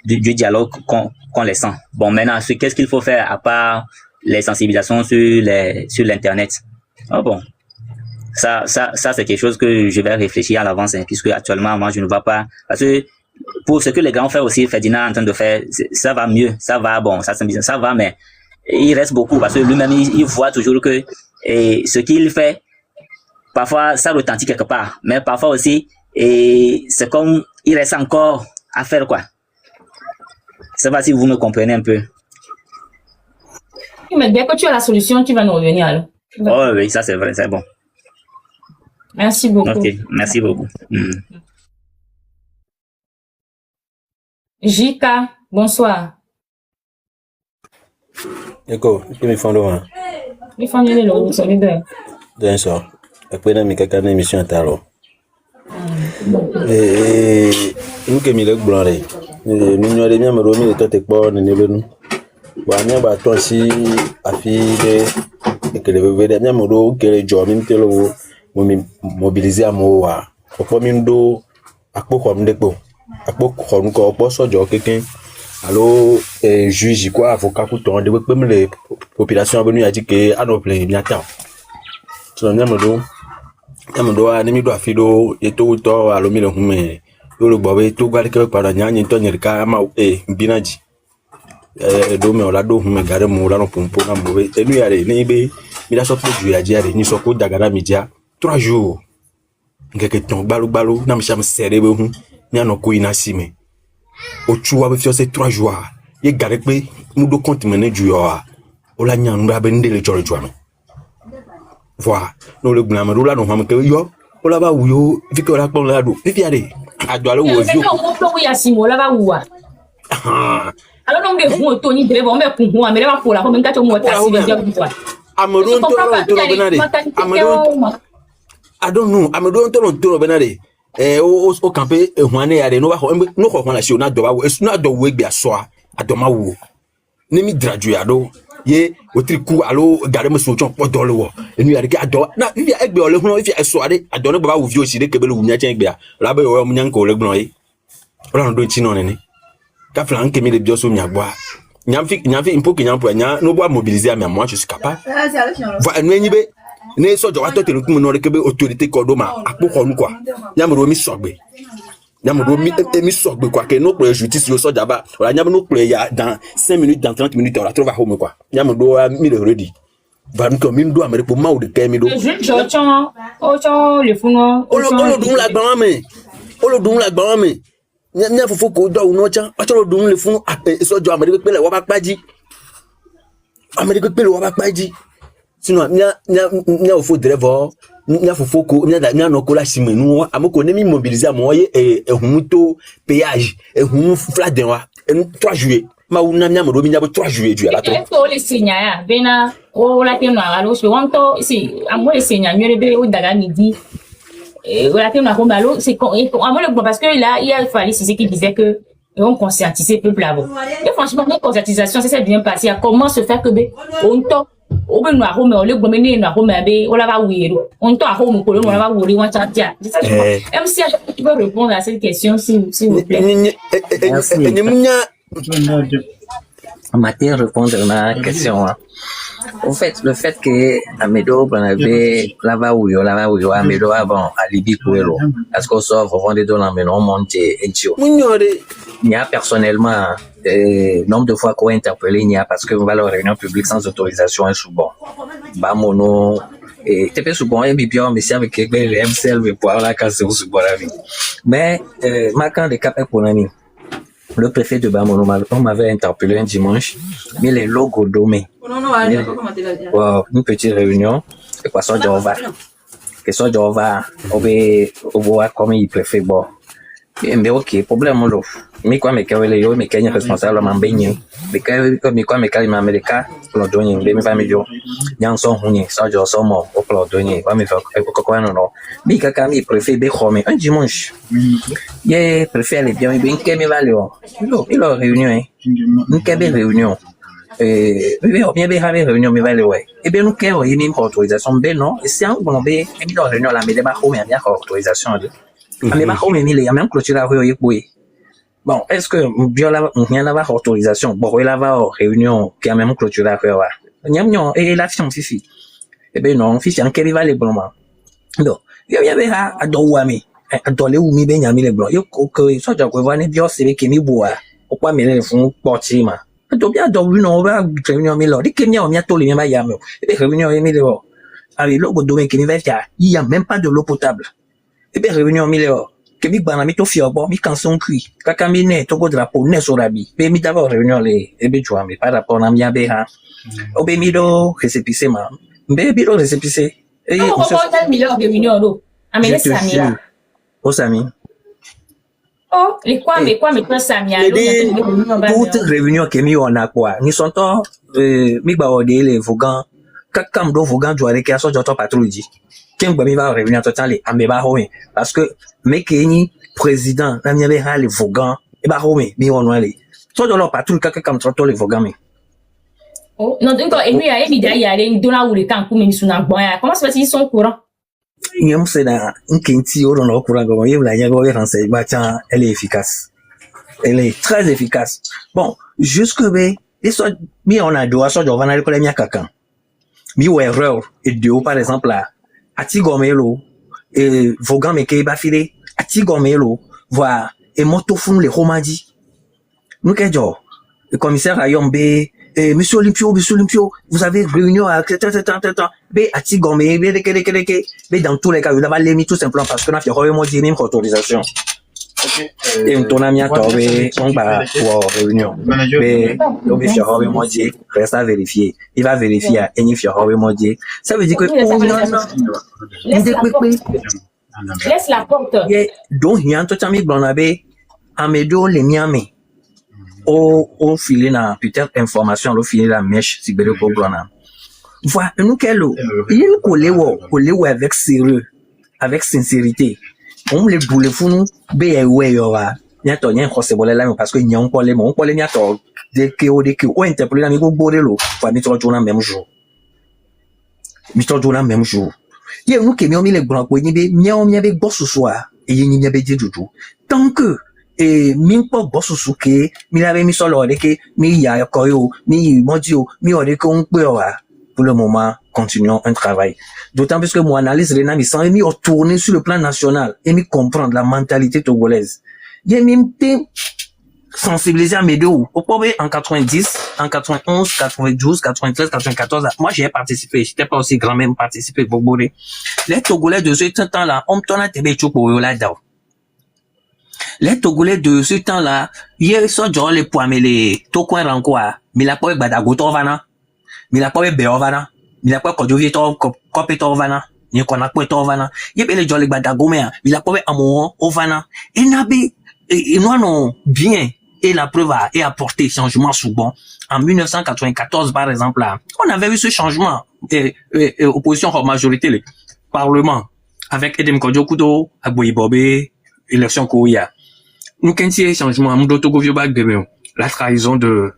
du dialogue qu'on les sent. Bon, maintenant, qu'est-ce qu'il faut faire à part les sensibilisations sur l'internet? Ah bon, ça c'est quelque chose que je vais réfléchir à l'avance, hein, puisque actuellement moi je ne vois pas, parce que pour ce que les grands frères aussi, Ferdinand est en train de faire, ça va mieux, ça va, bon, ça va, mais il reste beaucoup parce que lui-même, il voit toujours que ce qu'il fait, parfois, ça retentit quelque part. Mais parfois aussi, c'est comme, il reste encore à faire, quoi. Je sais pas si vous me comprenez un peu. Mais dès que tu as la solution, tu vas nous revenir alors. Oh oui, ça c'est vrai, c'est bon. Merci beaucoup. Ok, merci beaucoup. Jika, bonsoir. Eko, kimi fondo ma. Il faut aller le solidaire. Den so. Après na mi kaka na émission talo. Nuke mi le gblore. Nu nyo de mi amaro mi to te po ni lenu. Wa mi ba to si afi de ekele bebe de mi amaro kele jo mi telo mo mi mobiliser amo wa. Opo mi ndo akpoko mi depo. Akpoko nko opo sojo keken. Allo juge quoi avocat pour ton de même les populations venues a dit que à nos plein bien temps so nyamdo ani mi do afido eto to alo mi le hume yo lo gbo to gba ke para nyanyi to nyirika ma binaji do me ola do hume gare mo la no pompo na mo enu yare ni be mi da so pe ju ya jare ni so ko dagara mi dia 3 jours ngeke ton balu na mi cham serre be hu ni anoko ina sime o chuwa be fiose 3 jours ye gare pe mu do compte mene ju yo o la nyan ba be ndele jore juano voilà no le gbna me la no ham ke yo o la ba wu yo fi ke o la pon la do fi ade ajo ale wo vio o mo ya simo la ba wu a alors non me hu to ni dele bo me kun hu a me le ba pola ko me nka to mo ta si be je ku amado to benade amado I don't know amado to benade o campé huane ya de no ba no ko na shi na do ba wo na do we gbe aso adoma wo ni mi draju ya do ye o triku alo gare me so chon podolo wo enu ya de ado na fi egbe ole hu fi eso ade ado no ba wo vi o si de kebele wu nya chen gbe a la ba yo mu nyan ko le gbon yi o la ndo chi no ne ka flan ke mi le bio so nya gbo a nyam fi impo ke nyam po nya no bo mobiliser mi moi je suis capable va enu enyi be ne so jo wa to tele ku no re kebe autorité ko do ma apoko nu kwa nyam ro mi sogbe mi sogbe kwa ke no pro justice yo so jaba wala nyam no pro ya dans 5 minutes dans 30 minutes on la trouve à home quoi nyam do mi le ready va nko mi do amere po ma o de ke mi do o cho le funo o lo dun la gban me nya fufu ko do no chan o cho lo dun le fun so jo amere pe le wa ba paji sinon nya o fo driver nya fufu ko nya no ko la sime nu amoko ne mi mobiliser mo ye ehumuto péage ehum fladen wa 3 juillet ma una nya mo do mi nya 3 juillet du ala to o le signa ya bena o la teno ala so wonto si amo le signa nyere be o daga midi o la teno ko malo c'est amo le parce que là il a fallu c'est qui disait que on conscientiser peuple là-bas et franchement la conscientisation c'est bien passé à comment se faire que be on to o be no ahome o le gbomene no ahome be o la ba wiro on to ahome ko le no la ba wori wan cha dia MC tu peux répondre à cette question s'il vous plaît En matière de répondre à ma question, au fait, le fait que Amedo Banabe lava ou Amedo avant alibi Kouelo, est-ce qu'on sort vraiment des dollars mais non monte et tio. Il y a personnellement nombre de fois qu'on a interpellé il y a parce que on va la réunion publique sans autorisation est sous bon. Bah mono et t'es sous bon et bien mais c'est avec le MCL mais pour la casse sous bon la vie. Mais marquant des capes pour l'année. Le préfet de Bamono m'avait interpellé un dimanche, mais les logos domés. Une petite réunion, et quoi ça, Jova. Que ça, Jova, on voit comment il préfère, bon. Mais ok, problème, là. Mais quoi, mais quand il mais qu'il y a responsable, m'en baigne. Mais quoi, mais quand il m'a mis le cas, pour le donner, mais pas mieux. Il y a un son, ça, je sors mon, pour le donner, pas me faire, quoi, non. Mais quand il préfère, mais un dimanche. Il préfère les biens, il y a il a réunion, hein. Nous avons réunion. Bien réunion, mais valé, ouais. Et bien, nous avons une autorisation, ben non. Et c'est un bon, ben, il y a réunion, là, mais les barreaux, mais il y a autorisation, mais barreaux, mais il y a même clôture à oui. Bon, est-ce que bien là, il y a la autorisation, bon, il y a la réunion, qui a même clôture à oui. Et la fiche, fifi. Eh bien, non, fiche, en quel va les blancs. Donc, il y avait à Douami. Adole ou mi ben yami le blanc yo ko so jo ko va ne bio se ke mi boa o pa mi le fun poti ma Donc bien donc non on va réunion mais là dès que on a tout les mêmes yam et réunion mais là avec l'eau domaine qui va faire il y a même pas de l'eau potable et bien réunion mais là que mi bana mi to fi obo mi canson cui kaka mi ne to go drapeau ne so rabi be mi d'abord réunion les et be tu mais par rapport na mi abe ha o be mi do récépissé ma be bi do récépissé et on se fait 1 million de réunions d'eau amener Samia o Sami oh les quoi mais toi Samia toute réunion que mi on a quoi ni sont to mi ba o de les vogan kaka mdo vogan du avec aso joto patrouille Ken ba mi va réunion total et ameba ho parce que mekeni président na mi ha le vogan e ba ho mi on aller so do lo patrouille kaka kam troto le vogan mi oh non donc et lui a évidemment il y a les dona ou les temps pour me suna bon comment ça fait ils sont courants Nyam c'est dans un kenti au dans courant comme il la nyago français ba tiens elle est efficace elle est très efficace bon jusque be et so mi on a do so do va na le mia kaka mi ou erreur et de par exemple là ati gomelo et vogan meke ba file ati gomelo voilà et moto fun le romadi nous que jo le commissaire Ayombe monsieur Olympio, vous avez réunion à B ati gomé B dans tous les cas vous avez mis tout simplement parce que n'a fait moi dire même autorisation et on tourne à mi tomber on va pour réunion mais on va faire moi dire reste à vérifier il va vérifier et il fait moi dire ça veut dire que laisse la porte donc il y a un tout ami blonabé amédo les miami au filer na peut-être information au filer la mèche si belle ko blona voilà nous quello il nous coller avec sérieux avec sincérité on le boule funu be ouais yo wa nya to nya ko se bole la parce que nya on coller nya to de que o interpeller mi go borelo fa mi to jona même jour ye nous que mi le blanc ko ni be nya on mi avec boss soir et ni nya be dudu tant que et min po bosusu ke mi la mi solo de que mi ya koyo mi modio mi ore ko npe wa pour le moment continuons un travail d'autant plus que mon analyse les nami sans mi retourner sur le plan national et mi comprendre la mentalité togolaise ye mi sensibiliser à mes deux au problème en 90 en 91 92 93 94 moi j'ai participé j'étais pas aussi grand même participé pour bourrer les Togolais de ce temps là on tourne à tebe chopo là-dedans. Les Togolais de ce temps-là, hier sont genre les poids mais les tokwen rankoa, mais la poe badagoto vana, mais la poe beovana, mais la poe kodovieto kopeto vana, ni kona kweto vana, yep les jolly badagomea, mais la poe amon ovana, et nabe, et nous non bien, et la preuve a apporté changement souvent. En 1994 par exemple là, on avait vu ce changement, opposition en majorité, le parlement, avec Edem Kodjokudo, Agboyi Bobé, élection Kouya. Nous qu'un changement, nous d'autogovio bac de la trahison de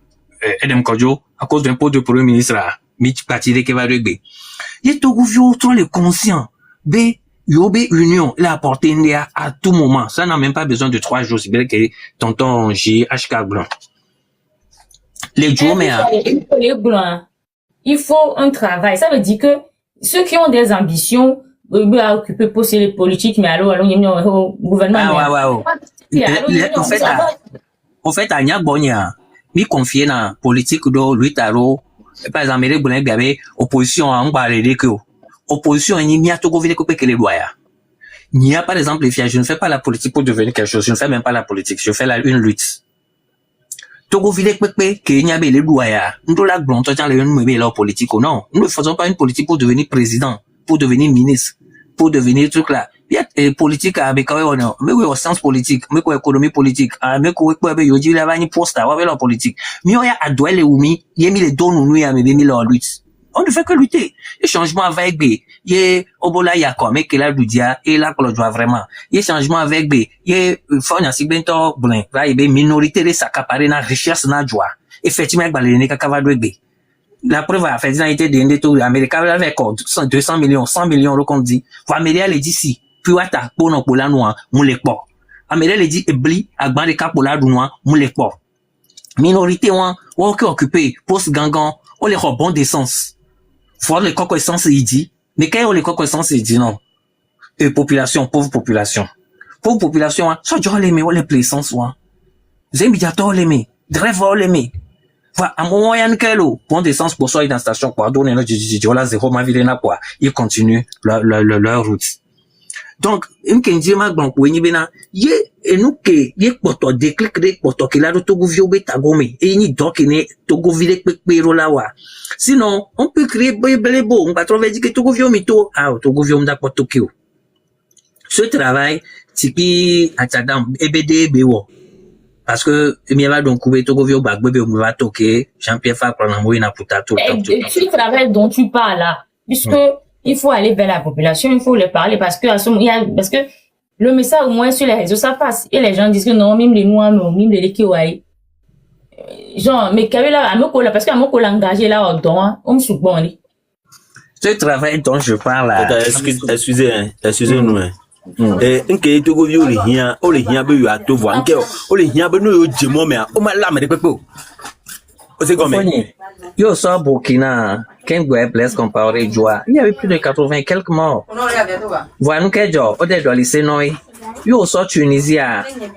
Edem Kodjo à cause d'un poste de premier ministre là, Mitch Patide qui va régler. Il Togovio trop le conscient. B, Yobe Union, il a apporté une à tout moment. Ça n'a même pas besoin de 3 jours. C'est bien que tonton J, HK Blanc. Les jours, mais les blancs, il faut un travail. Ça veut dire que ceux qui ont des ambitions, à occuper poste les politiques, mais alors, il y a au gouvernement. En fait, à Nyabonia, mi confié dans politique de Luitaro, par exemple, les bonnes gabe, opposition en barré que opposition, il n'y a tout gouvernement que les lois. Il n'y a par exemple, je ne fais pas la politique pour devenir quelque chose, je ne fais même pas la politique, je fais une lutte. Togo vile pepe que il y a les lois. Nous la blonde, tant les une leur politique ou non. Nous ne faisons pas une politique pour devenir président, pour devenir ministre, pour devenir truc là. Il y a politique avec quoi non, mais oui au sens politique, mais quoi économie politique, mais quoi avec yo dit là va ni poste avec leur politique. Mais il y a adoué oumi, il y a mis les dons nous y a mis leur lutte. On ne fait que lutter. Le changement avec B, il y a obola ya quoi mais que là du dia et là qu'on le doit vraiment. Il y a changement avec B, il y a faut si bento blanc, là il y a minorité de s'accaparer na richesse na joie. Effectivement avec balene kakava de B. La preuve a fait été des tout américain avec 200 millions, 100 millions le compte dit. Pour Amérique les dit si puis ata pour la noix moule pas Amérique les dit ebli agban de cap pour la noix moule pas minorité ou qui occupé poste gangan on les rebond d'essence faut les coques essence il dit mais quand on les coques essence il dit non et pauvre population ça doit les mais on les plaisance zembiato les mais drève les mais Voilà, à un moment, il y a une kelo, point d'essence pour ça, dans la station, quoi, donner là, là, zéro, ma ville, quoi, ils continuent leur route. Donc, une kenji ma bon pour bena ye enuke ye poto déclic de poto que la togo vio beta gome et ni donc ne togo vile pepero la wa. Sinon, on peut créer belebo, on va trouver que togo vio mito ah togo vio mda poto kio. Ce travail tipi atadam ebede bewo. Parce que mi va donc couper togo vio bag bebe on va toquer Jean-Pierre Fa prendre moi na putato. Ce travail dont tu parles là, puisque il faut aller vers la population, il faut leur parler parce que parce que le message au moins sur les réseaux ça passe et les gens disent que non même les noirs non même les kiwai genre mais quand là amoko là parce que amoko l'engagé là au don on me soubonne. Ce travail dont je parle là excusez-nous nke togo vi ole hia be yo atovo nke ole hia be no yo jemo me o ma la me de pepe o c'est comme yo so Burkina Kengwe place comparé joie il y avait plus de 80 quelques morts voilà nous que jo o de do lycée noi yo so Tunisie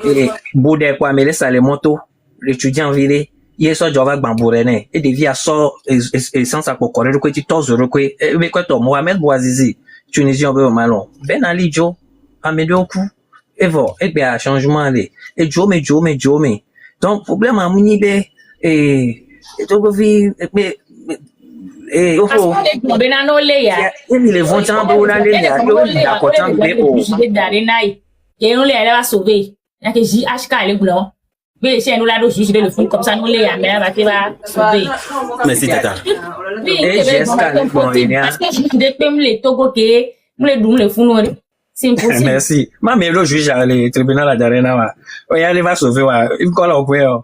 et Boudé quoi mais ça les motos l'étudiant ville il so jova gbambourene et devia so essence à kokore ko ti 14 euros ko e ko to Mohamed Bouazizi Tunisien be malon Ben Ali Jo Amedoku Evo et bien changement les et Jo mais donc problème à muni be et togo vi mais au fond benano le ya les vont en boula le ya yo da kotan be o de darenai et on les va sauver y a que JHK les blancs mais chez nous là do juger le fond comme ça nous les ya mais va sauver merci tata et JHK bon parce que je de pem les togo que nous les dum les fond c'est impossible merci ma mais le juge à le tribunal à darena wa o ya le va sauver wa il colle au point.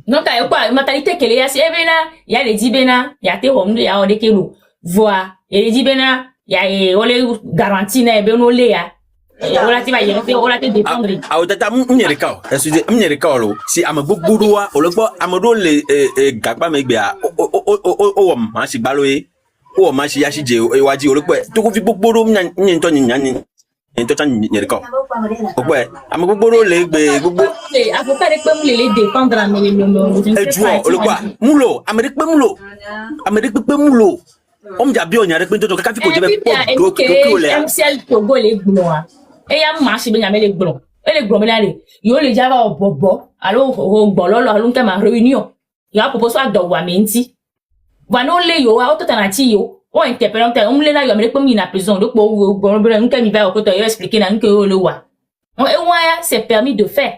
Non, t'as quoi, mentalité qu'elle est assez bena, il y a les dibena, il y a tes hommes, il y a on est nous voix, et les dibena, il y a on les garantie na ben on les ya. On la ti va y on la te dépendre. Ah tata mnyere ka excusez mnyere ka lo si amagbogboro o lo gbo amado le gagba me gbe a o ma si gbalo e o ma si yasi je iwaji o lo pe to ko fi gbogboro nyin to nyin to tan nyere ka o pe amagbogboro le gbe gbogbo avocat de pe mu le défendre mais le juo o lo gba mulo amerique pe mulo o mja bi onya re pe to ka fi ko je be po ko le MCL Togo le gboa e ya ma si be nya me le gbo e le gbo me la le yo le java bobo alors o gbo lo lo nke ma réunion ya propose a do wa menti va no le yo a autotanati yo o interpellante on le na yo me le pe mi na prison do po gbo be nke mi va ko to yo expliquer na nke o le wa et ouais c'est permis de faire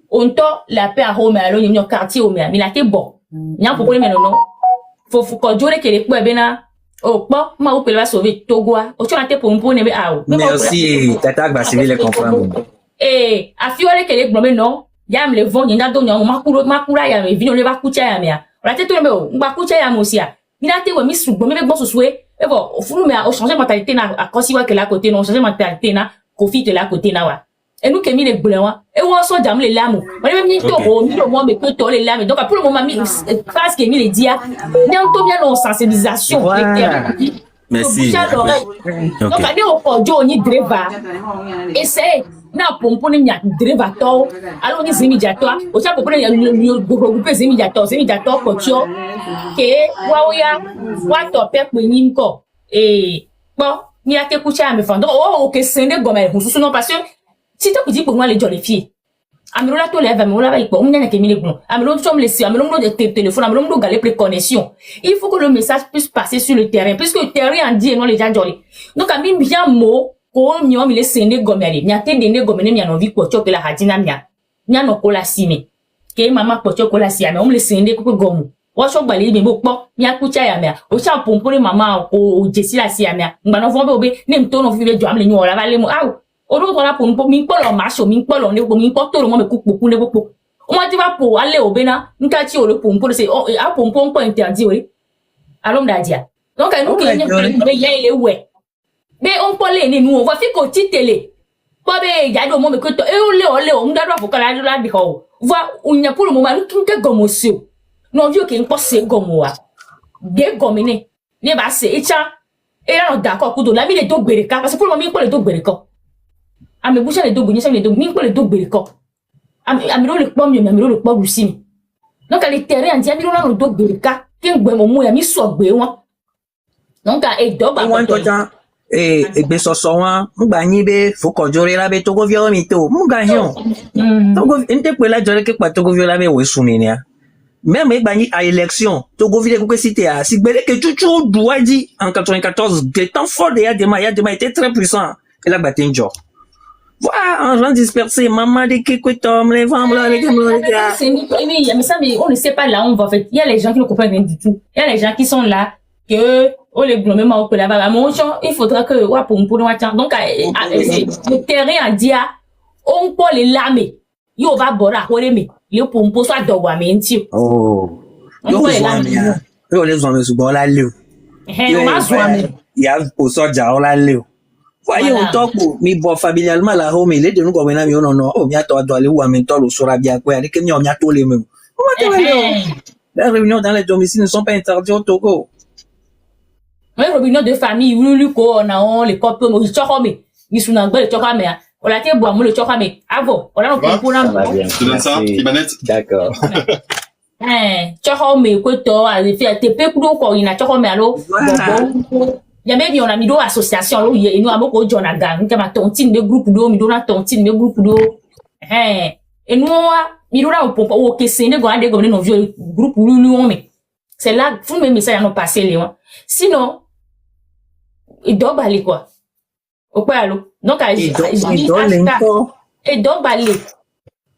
on to la paix à Rome alors il y a un quartier au mais la té bon il y a un problème non faut ko jore que les po be na o po ma o pe va sauver Togo o tu na té pour ne be a o merci tata ba civil comprendre eh a fiole que les blomé non ya me le vont y a do nyon ma kura ya me vino le va kucha ya me la té to me o ngba kucha ya mo si a mi la té we mi su gbon me bon soué et bon au fond mais o changer mentalité na à cause wa que la côté non changer mentalité na profite de la côté na wa et nous qui mis les blancs et on soit jam les lames on même ni to o ni le moi mais que to les lames donc pour le moment mi parce que mi les dia bientôt bien en sensibilisation merci donc allez au podio ni driver essaye na pompo ni nya driver to alors ni immédiatement au cha pompo ni regrouper immédiatement pocho ke wa oya wa to pe pe ni nko bon ni a te kucha me fond donc o que sende gomel hususu non parce que si tu dis pour moi les jollifier amelo to lève amelo va ipo mnya ke mi le bon amelo to me laisser amelo de téléphone amelo de galer préconnexion il faut que le message puisse passer sur le terrain puisque le terrain en dit non les gens jolli donc ami bien mot ko mi o mi le sende gomel nya te de ne gomel mi no vi ko cho ke la hadina nya no ko la sime ke mama ko cho ko la sime o me le sende ko gomu wo so gbale mi bo po nya kucha ya me o cha pompore mama ko jesi la si ya me ngba no fo be obe ne mto no fi be jo am le nyu ora ba le mo aw oru to la po mi polo ma so mi polo ne mi po to ro mo me ku poku ne popo o ma ti ba po ale obe na nka ti o le pompo se a pompo npo interdit we alom da dia donc enu ke nyen be ye le we be on po le ni nu o va fi ko ti tele po be ya do mo me ko to e o le o nda do afo kala la di ko va unya pour le moment nka gomo se non vieux ke npo se gomo wa de gomine ne ba se echa e la d'accord ku do la mi le do gbere ka parce que pour le moment mi po le do gbere ko ame boucha les deux gagner ça les deux mi ko le do gbere ko ame le pom mi ame le pom aussi Donc, les terrains, on dit, il y a un dos de cas, qui est un moment, il y a mis sur le donc, et d'ob, be soso wa ngba yin be foko jore la be togo vio mi to muga hion togo inte pe la jore ke pa togo vio la be we sumi ni a même e gba yin a élection togo vio ko cité a si gbere ke chuchu douadi en 94 des temps forts de Yadema était très puissant et la battu jo voilà en gens dispersés maman de ke tom les femmes là les gars mais ça mais on ne sait pas là où on va faire il y a les gens qui ne comprennent rien du tout il y a les gens qui sont là que on les glomé ma au là-bas mon il faudra que wa pour donc le terrain a dit on peut les lamer yo va bora ko le me le pompo soit do wa me nti oh yo les hommes su bon la le yo ma so ame ya o soja o la le voyez on talk mi bo familialement la home les de nous comme na mi on no o mi ato do le wa me to lo sora bia ko ya de ke mi o mi ato le me o ma te les réunions dans les domiciles ne sont pas interdites au Togo. Oui, réunion de famille, oui, on a les copains, ils chokome, ils sont dans le chokome, on a été boire le chokome, avant, on a un peu de ça, Ibanette. D'accord. Chokome, quoi, toi, les fait, t'es peu pour quoi, il a chokome, alors, il y a même, on a mis deux associations, et nous, à beaucoup de gens, on a gagné, comme à tontine de groupe d'eau, mais on a tontine de groupe d'eau, et nous, il y a un pompe, ok, c'est une grande dégomme, nos vieux groupes, nous, c'est là, vous me messages à nous passer, Léon. Sinon, il doit baler quoi. Au quoi, allô? Donc, il doit baler.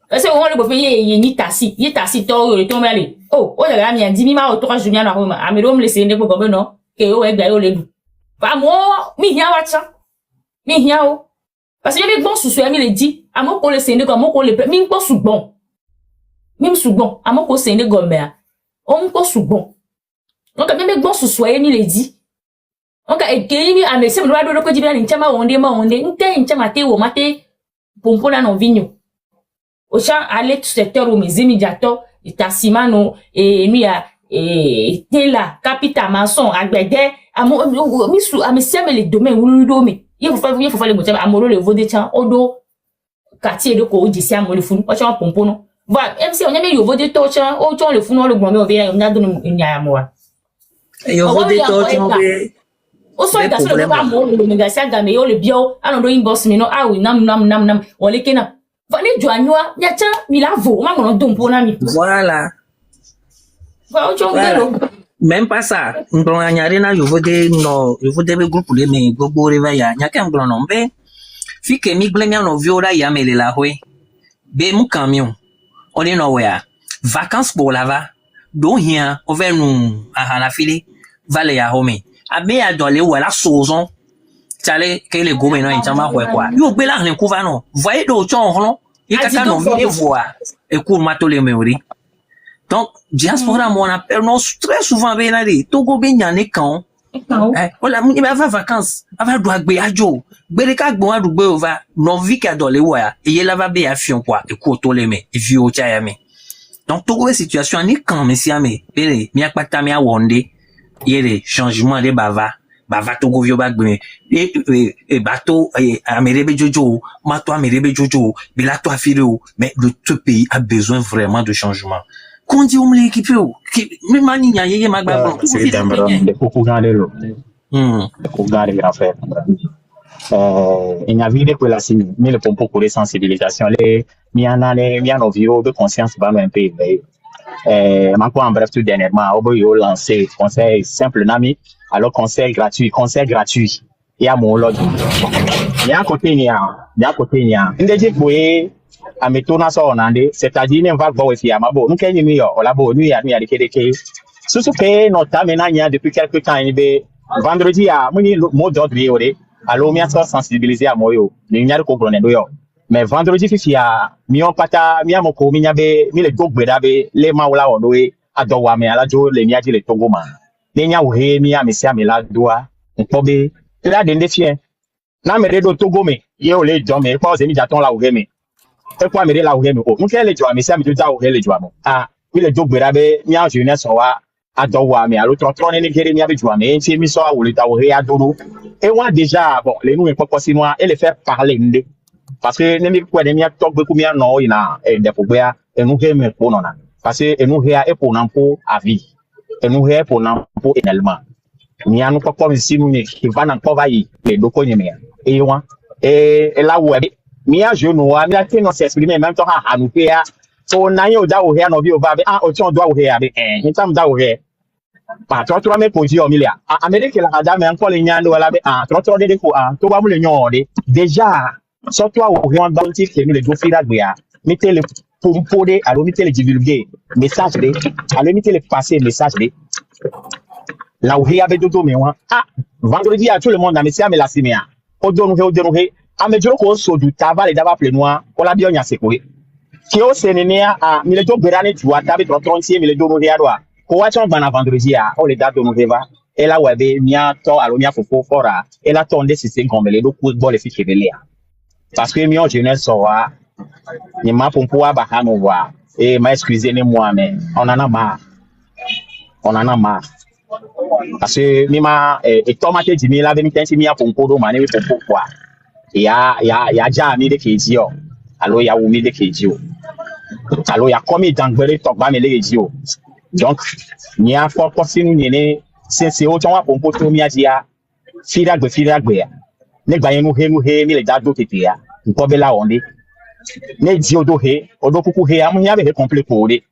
Parce que on le peut il ni tassi, il tassi, il tombe aller. Oh, oh, là, il y a 10 000 autour de Julien Larome. À mes hommes, laissez-les comme non, que oh, et bien, les loups. Pas moi, mi rien, watcha. Mi rien, oh. Parce que les bons sous-souhait, il les dit, à mon qu'on les scènes comme mon qu'on les plaît, mi pas sous bon. Même sous bon, à mon qu'on scène comme on pas sous bon. Donc, même les bons sous-souhait, il les dit. Donc, et qu'il a mis, c'est le droit de le dire, il tient ma onde, il tient ma thé ou ma thé, pour la non vigno. Au champ, aller tout secteur où mes immédiateurs, et Tassimano, et Mia, et Tela, Capita, Maçon, Agbede, à mes siens, les domaines, où nous domons. Il faut faire les motifs, à mon le vaudé, odo, quartier de co, d'ici à mon le fou, au champ, pompono. Voilà, même si on aime le vaudé, tochin, au champ, le fou, le grand, on a donné une yamoa. Et on vaudé, tochin, au soit dans le pas mon le négociant gamé le bio à l'endroit inbox mais non ah oui nam on les kena va les joignoi ya cha mi la vo ma mon don pour nami voilà même pas ça on a nyari na yo voter no yo voter le groupe les mais gogo réveil nya kan glo no be fi que mi gle mi no viola ya mele la hwe be mu camion on est nowhere vacances pour là-bas donc rien on va nous à la file vale ya home abe adole ou la saison tale que les gomme non intama quoi yo be la rin couva non voyez do chon non et kaka non vi voir et cour mato les meuri donc diaspora mon appelle non très souvent be na de Togo be nyane kan voilà mi ba vacances ava do agbe ajo gbere ka gbon adugbe over non vi ka dole wa et la va be afion quoi et cour to les me et vi o cha ya me donc Togo situation ni kan me si ame bele mi akpata mi awonde il y a des changements de bava Togo vio bagbe et bateau amerebe jojo mato amerebe jojo bilato afiro mais le pays a besoin vraiment de changement qu'on dit on l'équipe qui même mani nya yeye magba c'est d'abord de beaucoup garder l'eau pour garder grand frère il y a vu des relations mais le pompo pour les sensibilisation les miano vio de conscience va un peu Manko en bref tout dernièrement on a lancé conseil simple nami alors conseil gratuit il y a mon lot il y a côté il y a ndéjé boye ametona so onande c'est-à-dire ne va voir ici à mabo nous kenyi mi yo olabo nu ya deke susu pe no ta menanya depuis quelque temps ibe vendredi à moni mot d'ordre yore alors mi a sensibiliser à moyo ni nyari ko glone do yo mais vendredi fifi a mi on pata mi amoko mi nyabe mi le gogbe dabe le mawla odoe adowa me ala jo le mi aji le Togo man le nya wo he mi amesi amela doa npobe la de ndefien na me do Togo me ye o le jo me pa o se mi jaton la wo he me e kwa me la wo he me o nke le jo amesi ami to ja wo he le jo amo mi le gogbe dabe mi a jeunesse wa adowa me alo tron ni gere mi abe jo ame nti mi so awo le ta wo he adoro et moi déjà bon les nous un peu moi et les faire parler parce que nemi kwa demi talk beaucoup mieux non ina des problèmes et nous aimons pour non parce que nous réa et pour n'importe à vie et nous réa pour n'importe également ni à nous pas comme si nous qui va n'importe va y les deux connus et là où mi a jeune ou mi a fait non s'exprimer même temps à nous faire so na yo da o réa no bi o va o ti on doit o réa ni tam da o réa pa to me ko ji o mi le Amérique la ada me encore le nyando wala be to de ko to ba mu le nyon de déjà so to o réa ba ti ke mi le do fi da gbe ya mi te le pour de alors mi te le divulguer message de alors mi te le passer message de la o réa be do me wa vendredi à tout le monde na me sia me la simia o do no he amejo ko so du tava le dava ple noa o la bi onya sekwe ki o senenia mi le do berane tu ata be 30 mi le do no he ado ko wa chon bana vendredi o le da do no heva e la webe mia to alo mia fofo fora e la tonde si se ngombele do football e fi kebele parce que mi on jeunesse so wa ni ma pompo wa ba ha no wa e ma excusez moi mais on en a marre parce que mi ma e tomate di mi la be mi tensi mi a pompo do ma ne pompo kwa ya ja mi de keji o alo ya wu mi de keji o alo ya komi dangbere tok ba mi le keji o donc ni a fo sinu ni ne se o ton wa pompo to mi adia fira gbe ya ne gba yen nu he mi le da do tete ya nko be la onde ne di odo kuku he amu ya be complet ko de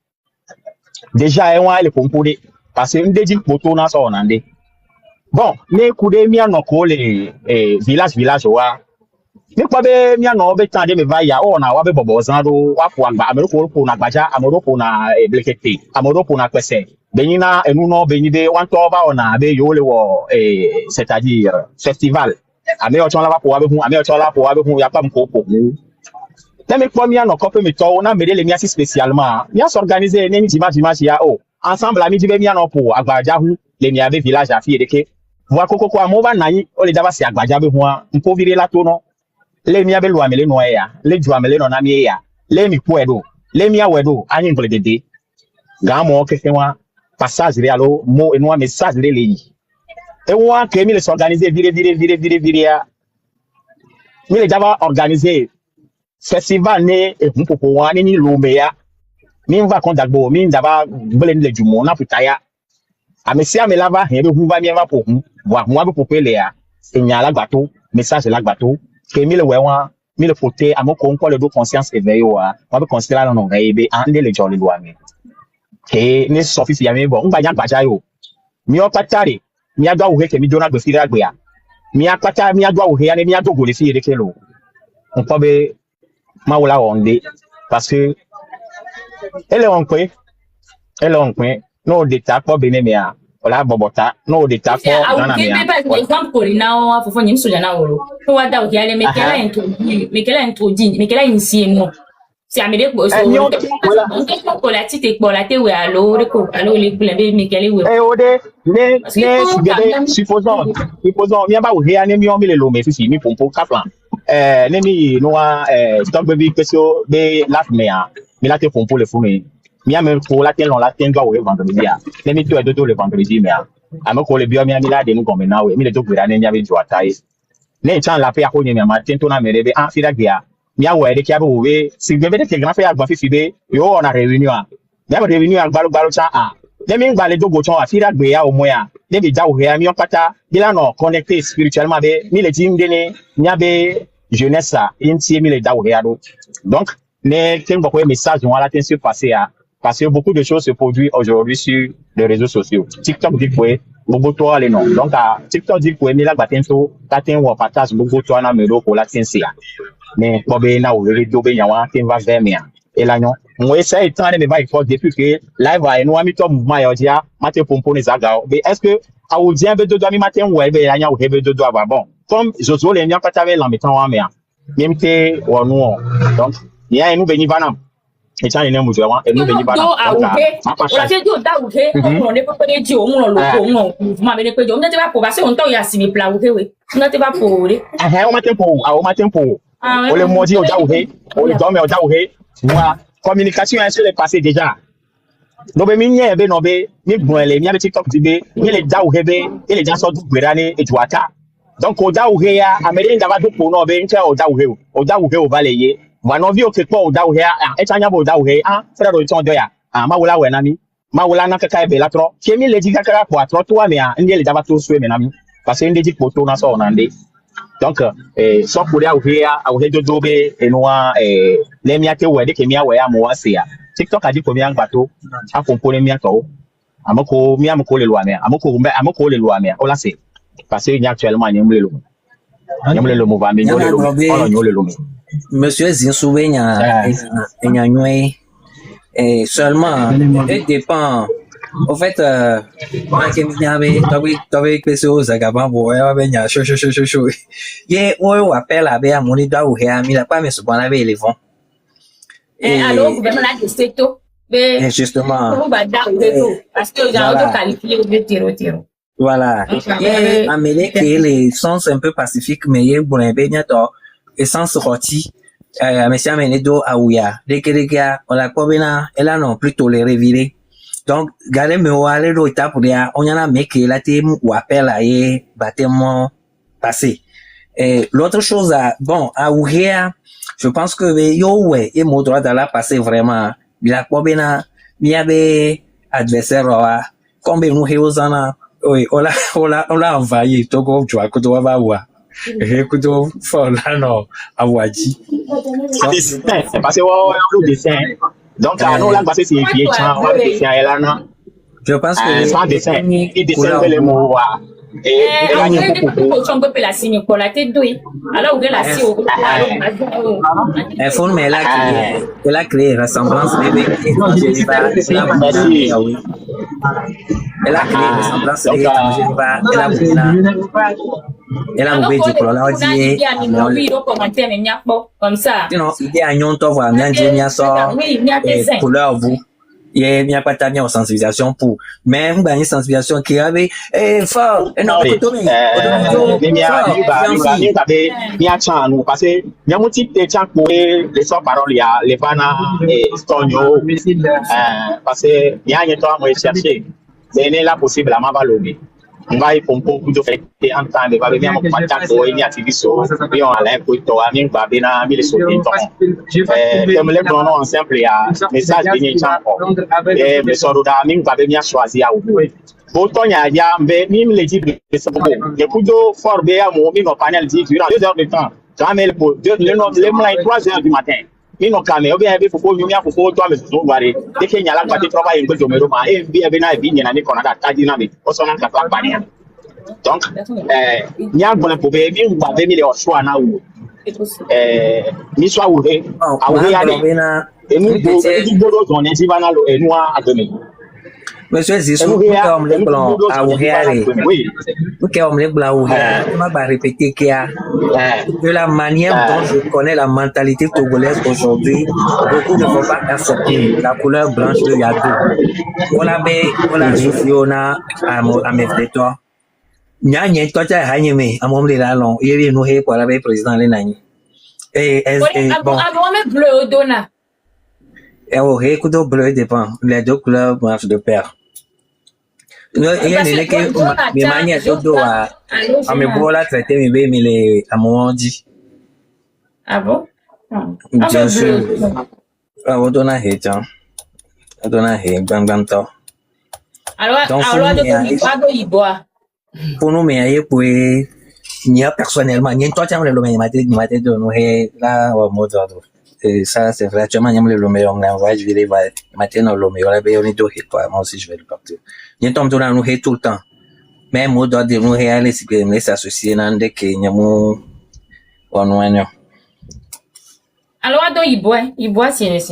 déjà e wa le pompo de parce que ndeji poto na so na nde bon ne kude mi anoko le village wa ni kwa be mi ano be tande me va ya o na wa be bobo zando wa po agba ameroko po na agbaja amoroko na blekete amoroko na pese benina enu no benide wan to ba ona be yo le wo c'est-à-dire festival ame o ton la po wa be hu ya pa mko po mu na me kwa mi anoko pe me to na me le mi asi spécialement mi a s'organiser ne mi dimanche ya o ensemble ami di be mi ano po agbaja hu le mi ave village afi edeke wa kokoko amoba nai o le daba si agbaja be hu mpo vire la to no le mi abe luamele no ya le juamele no na mi ya le mi puedo le mi awedo anyi ngble dede ga mo keke wa passage re alo mo enu message le yi e wa ke mi le s'organiser vire ya mi le daba organiser festival ne e mpopo wa ni lume ya mi va kondagbo mi daba gbele le jumo na putaya amesia me lava he be hu va mi va po hu wa hu abe popele ya enya lagbato message lagbato que mille wewa mille poté amoko nko le do conscience éveillé wa be considérer la non ebe ande le jolly loi mi ke ni sofisi ya mi bo ngba nya gbaja yo mi o patare mi adwa wo ke mi dona gbe fira gbe ya mi apata mi adwa wo ya ne mi adogo le fi ere kelo nko be ma wala onde parce que elle on pe no data ko be ne mi a ola bobota no data ko na mi a exemple pour na wa fofo nyim soja na woro to wa da o ya le mekela initié mo si amede ko so ko la ti te ko la te we alo le kule be mekele we ode ne supposons mi ba o he ani mi o mi le lo me fi mi pompo kaplan ne mi no wa stock baby question be last me a mi la te pompo le fumi mi a même pour la ten doit o vendredi a ne mi to do le vendredi me a ameko le bio mi a mi la de nu gomme na we mi le do gbera ne nya be jo atai ne chan la pe akonye mi ma ten to na mere be fira gya mi a we de kia be we si be de ke gran fe agba fifi be yo na reunion a ya be reunion agbalo cha ne mi ngba le dogo chon fira gbe ya o mo ya ne bi da o he mi on pata bi la no connecté spirituellement be mi le tim de ne nya be jeunesse a intie mi le da o he do donc ne ken beaucoup message on la ten sur passer à parce que beaucoup de choses se produisent aujourd'hui sur les réseaux sociaux. TikTok dit quoi, beaucoup toi les noms. Donc TikTok dit quoi, mais là batento, tatin ou partage beaucoup toi na mero pour la tiensia. Mais pour bien na ou le do bien yawa tin va vers mia. Et là non, moi ça étant mais va il faut depuis que live va nous ami to mouvement ya dia, maté pompo ne zaga. Mais est-ce que a ou dia be do ami matin ou be ya nya ou be do va bon. Comme Jojo les nya patave la metan wa mia. Même te ou non. Donc il y a nous beni vanam. Et ça, il y a un musée, et nous venons pas là. On a fait tout ça, on n'est pas prêt de on a le mouvement, mais on n'a pas pour passer, on t'a eu à signer plat, on n'a pas pour. On m'a tempo, on m'a tempo. On le maudit au daouhé, on le dorme au daouhé. Voilà, communication est sur le passé déjà. No be minye be no be ni gbonle mi abi TikTok ti be ni le daouhé be et les gens sont du gberane et tuata. Donc au daouhé ya amere ndaba do po no be nche au daouhé o valeye. Wa no vi o ke po o dawo he e tanya bo dawo he frère o ton do ya ma wala we nami ma wala na kaka be la tro ti mi le di kaka ko atro to wa me a ndi le daba to so me nami parce que ndi di poto na so na ndi donc so ko dia o he dodo be enwa le mi ate we de ke mi awe ya mo wa se ya TikTok adi ko mi an bato a compone mi ato amako mi amako le loi me amako le loi me o la se parce que actuellement ni le mouvement ni le lo Monsieur Zinsoué Nyanyoué seulement il dépend au fait t'avais que ça aux agabans pour chaud ye ou appelle à be amoni da ou he mi la pas mais souvent avec les vents alors gouvernement là de secto justement parce que j'ai auto qualifié de tiro voilà amener que les sens un peu pacifiques mais il bon bientôt essence roti monsieur amener do aouya dès que les gars on la probena elle a non plus toléré virer donc gardez me aller do étape pour dire on y en a mais que la team ou appel à y bâtiment passé et l'autre chose bon aouya je pense que yo ouais et mon droit d'aller passer vraiment il a probena il y avait adversaire combien nous héosana oui on l'a envahi Togo tu vois que tu vas voir écoute faut là non awaji c'est parce que on dessin donc non là parce que c'est bien dessin là non je pense que sans dessin il dessine les mots et on peut la signer pour la tête douille alors on la signer elle faut mais là elle a créé ressemblance avec elle a créé ressemblance avec elle a ouvert du collant dit comme ça non idée à nyon to voir bien dire ça couleur vous il y a pas tellement de sensibilisation pour même une sensibilisation qui avait fort non parce que il y a un type de gens pour les sortes paroles il y a les bana et stonio parce que il y a un temps moi chercher c'est là possible à m'avalorer on va y pomper pour faire en temps de va bien mon contact ou une activité et on allait pour toi ami va bien ami les sauver comme les pronoms en simple il y a message bien champ et mais sur le ami va bien choisir à vous pourtant il y a même les types de ça les coups fort bien mon mi panel dit durant 2 heures de temps jamais le 3 heures du matin mi no kame obi ebe fofo mi afofo to ameso gbare de Kenya la gbati tropa yin gbejo mero ma e bi ebe na bi nyina ni kona da taji na mi o so na ka pa ni donc ni agbon po be mi ngba be mi le oso ana wo mi so awure awure ya ni enu gboro zon ni bana lo enu agemi monsieur Zissou comme les blancs à Ouhéaré comme les blancs Ouhéaré on va répéter qu'il y a de la manière dont je connais la mentalité togolaise aujourd'hui beaucoup ne vont pas accepter la couleur blanche de Yadou on a soufflé on a à mes toi nyanye toi tu as hanyeme à mon là long il est noué pour la président les nani et bon bleu au dona et au récoudot bleu dépend les deux couleurs marchent de pair. Il y a des que mes manières de à me voilà traiter mes bébés mais les à moment dit. Ah bon? Bien sûr. Ah on donne un hit hein. On donne un hit bam to. Alors de boire. Pour nous mais pour ni personnellement ni toi tu as le matin de nous là au mode et ça c'est vrai actuellement il y a le meilleur on envoie je vais les voir maintenant le meilleur là ben on est deux hits quoi moi aussi je vais le partir il tombe dans nous tout le temps même au doigt de nous aller si bien s'associer dans des que il y a mon on alors ado il boit c'est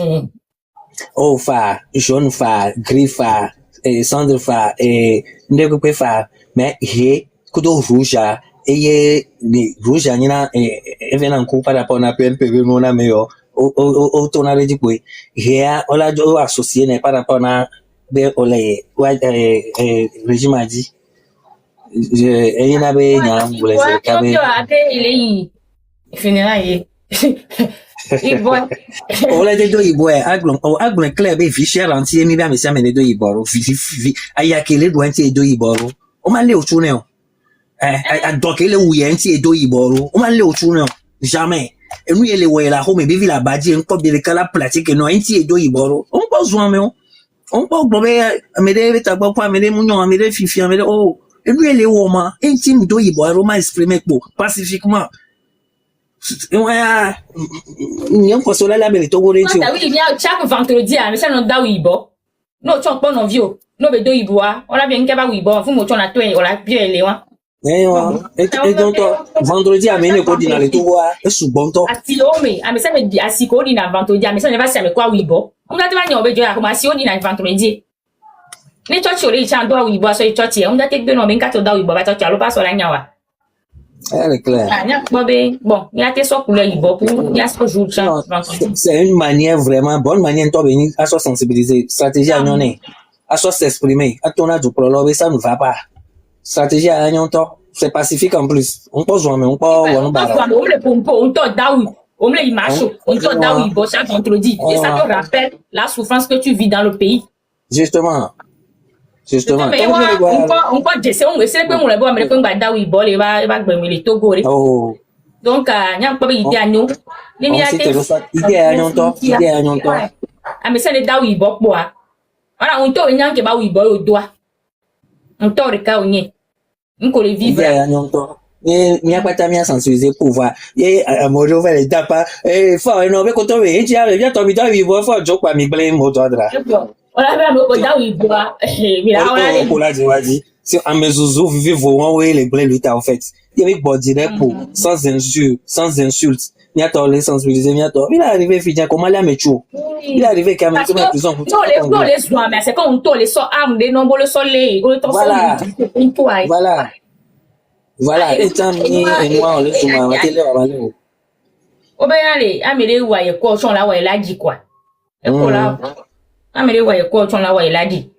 oh fa jaune fa gris fa et cendre fa et ne peut fa mais il kudo rouge et les rouge ni na et venant coup par rapport à PNPV non na meilleur au ton avait dit quoi hier on l'a associé n'est par rapport à régime a dit il y en avait il voulait se caber il est finira il boit on l'a dit il boit aglon clair be fichier entier mi bien monsieur amener do iboro aya kele do entier do iboro o ma le o tune o donc ele ou entier do iboro o ma le o tune jamais et nous il est ouais là home be la badie encore bien que la pratique non entier do iboro on pas besoin mais On peut bomber amede tabou kwa amede munyon amede fifi amede oh et lui elle est woman intime do yibo aroma exprimer pacifiquement ouais ni on consoler la belle togo renti oui bien chaque vendredi mais ça non da wibo no chon pon non vio no be do yibo on a bien keba wibo fu mo chon na to on la bien ele wa et donc vendredi amene ko dina le togo e su bonto asi o me ame ça me asi ko dina vendredi ame ça ne va se me kwa wibo on a te ba nyo be jo ya ko ma si o dina vendredi ni church ole icha ndo wibo so church e on da te gbe no be nka to da wibo ba church alo pa so la nyawa elle est claire bon il y a tes sortes couleurs wibo pour il y a ce jour c'est une manière vraiment bonne manière de venir à se sensibiliser stratégie à nyone à se s'exprimer à ton âge pour le ça ne va pas stratégie à nyone c'est pacifique en plus on peut jouer mais on peut on le pompo on te daoui on le macho on te daoui bo chaque vendredi et ça te rappelle la souffrance que tu vis dans le pays justement mais on peut dire c'est on essaie que on le boit mais qu'on va daoui bo le va gbemer le Togo donc nya pas idée à nous ni mi idée à nyone ah mais ça le daoui bo quoi voilà on te nya ke ba wi bo o doa on te reka onye on le vivre mi a pas mis à sensibiliser pour voir et amoureux va les tapa et faut non be ko to be ti a bien to mi to wibo faut jo pa mi blame mo to dra on a bien mo da wibo mi la on a pour la dit si amezuzu vivre vont ouais les blame lui en fait il y avait body pour sans insulte mi a to les sensibiliser mi a to il est arrivé fidien comment la mecho il est arrivé quand même comme prison pour non les soins mais c'est quand on to les so arme des nombreux le soleil on ton voilà et tant et moi on le souma on télé on va le o be yale amere wa ye ko chon la wa ilaji quoi e ko la amere wa ye ko chon la wa ilaji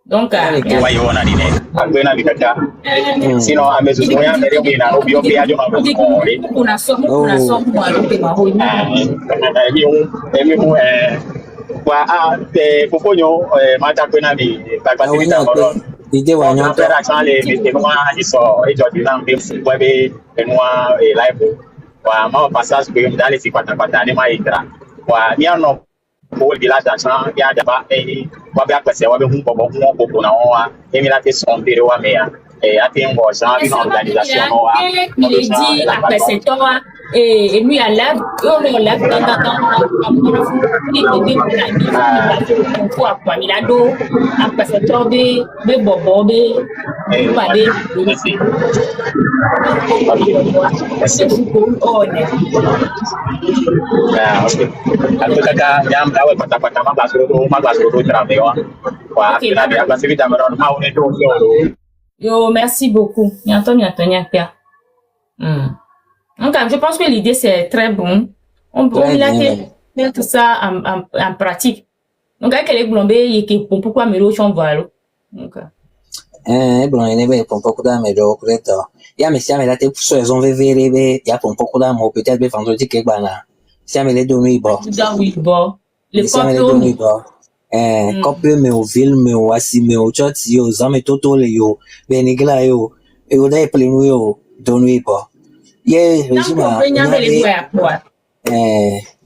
donc wa yo na dine agbena bikata sino amezu moya mere wina obi obi ajo ma ko re kuna so kwa rote ma ho emi mu wa te poponyo mata kwena bi bagbatita moro ide wa nyon to ra san le mi mo iso ejo ti na be fu wa be enwa live wa ma passage pe mi dale si patapata ni ma itra wa ni ano ko di la san ya daba wa be apese wa be hu bobo na wa emi la te son bere wa me ya ati ngo san bi na organisation wa il est dit apese to wa et lui à la on le la pour quoi il a do apese to be bobo be ba be c'est beaucoup algo kaka jam dawe patapata magasoro travewa wa kina bi agbasi ta meron ma one to yo merci beaucoup Antonia Pia donc je pense que l'idée c'est très bon on il a fait tout ça en pratique donc avec les blombés il que pourquoi me rochon valo donc bon il est pour beaucoup d'améliorer correct ya mais si amela te so elles ont véré be ya pour beaucoup d'amour peut-être be vendredi que bana si amela do nuit bon le couple me au ville me au assis me au chat yo zame toto le yo benigla yo e o dai plenu yo do nuit bon ye régime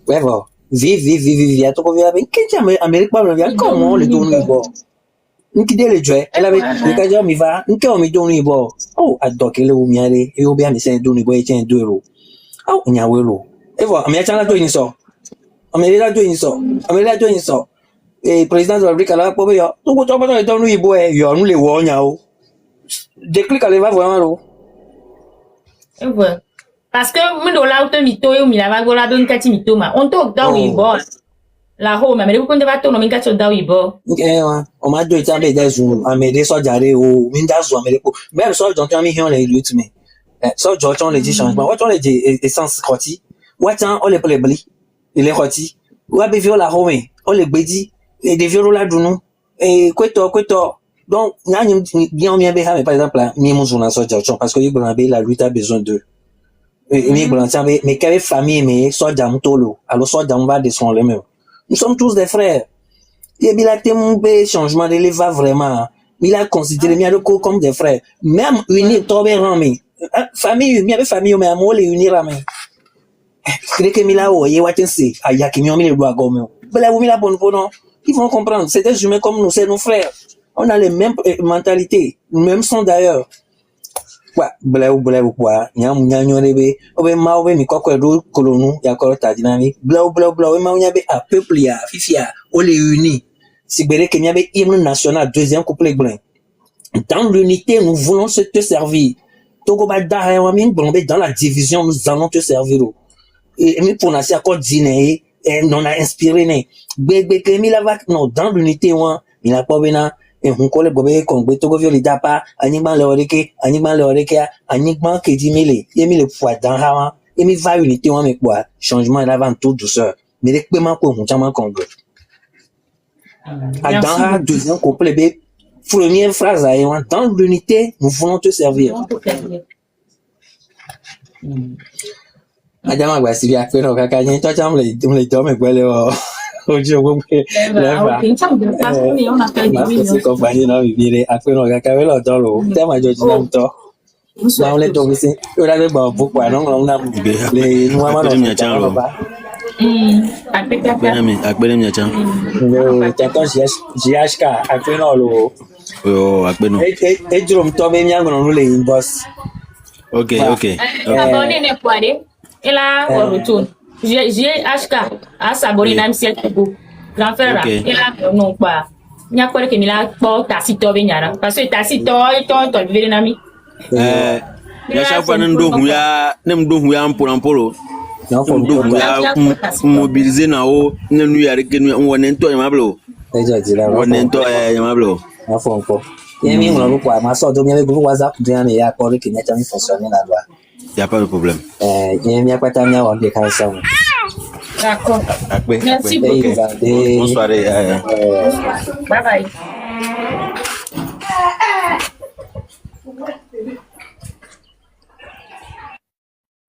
bravo vive ya to ko via ben que jamais Amérique pas via comment le do nuit bon nkide le joie elle avait le cas mi va nko mi do nuit bon oh adoke le o miare e o bia mi se do nuit bon e chen 2 euros oh nya welo e vo mi achanga to inso Amérique do inso et président de la République là pour yo to ko to ba do nuit bon e yo nu le wo nya o déclic elle va vraiment et voilà parce que me do la auto mito yo mi la va go la do nkati mito ma on to da wi bon la ho ma me ko nde ba to no mi nkati da wi bon o ma do ita be da zu amede so jare o mi da zu amede ko même so jon tan mi hion le youth me so jo ton le di changement wa ton le di essence khoti wa tan o le pele bli ile khoti wa be viola ho me o le gbedi e de viola la dunu e kweto donc nyanyim bien bien be ha par exemple mi mo zona so jo parce que il la lutte a besoin de mais quelle famille mais soja mtolo alors soja on va descendre même nous sommes tous des frères et il a témoigné changement de va vraiment il a considéré bien comme des frères même unir tomber mais famille mais famille mais amour les unir mais crée que mila o ye watense aya ki mi o mi le do agomo bele wo mi la bon non Ils vont comprendre. C'est des humains comme nous, c'est nos frères. On a les mêmes mentalités, le même son d'ailleurs. Quoi, bleu, quoi. Nyanyonebe, obe ma obe mi kokwe do kolonu, ya korota dinami. Bleu, ma onyabe a peuple ya, fifia, on les unit. Si bere que nyabe hymne national, deuxième couplet blanc. Dans l'unité, nous voulons te servir. Togo ba da dans la division, nous allons te servir. Et mi pour nasi akor dîner, et non a inspiré ne. Bebe que mi la va, non, dans l'unité, il a pas bena. Et on colle gobe kongbe togo violi dapa anigban le oreke anigban kedimele yemi le poids dans hawa yemi va unité wa me quoi changement avant tout douceur mais le paiement ko on chama kongbe dans deuxième couplet be première phrase dans l'unité nous voulons te servir adama gba sibi ape no kaka yin to cham le do me gbele o ojú owó pé lẹ́fà c'est compagnie náà bìbí àpérò kàkà wẹ́lẹ̀ ọ̀dọ́ lò tẹ́ máa jọ jìnnà tọ́ máa ń lẹ́tọ̀ wí sí yóò dábẹ́ gbà ọ̀bùn pa náà ńlá náà lè nu wa máa lọ sí ìjà lọ́ba. Akpẹ́rẹ́ mi àchá. Tẹ̀tọ́ Jiashka àpérò náà lò ó. Akpẹ́rẹ́. Ejúrò mi tọ́ bẹ́ẹ̀ mi àgbọ̀nà ló lè yín bọ́sì. Ok. Abonné ne poade. Et là, on retourne. J'ai HK à s'abonner dans le Togo. Grand frère, et là, non pas. Il y a quoi que mi la porte à sito benyara. Parce que ta sito, il t'en vivre nami. Ya chaque fois n'endo huya mpolo. N'endo huya mobiliser na o n'enu ya rekenu on ento yamablo. On ento yamablo. Na fo nko. Yemi on lo kwa ma so do mi le groupe WhatsApp de na ya ko que nyata mi fonctionner na loi. Il y a pas de problème. Yemi akwata nya on de kan sa. D'accord. Merci beaucoup. Bonsoir. Bye bye.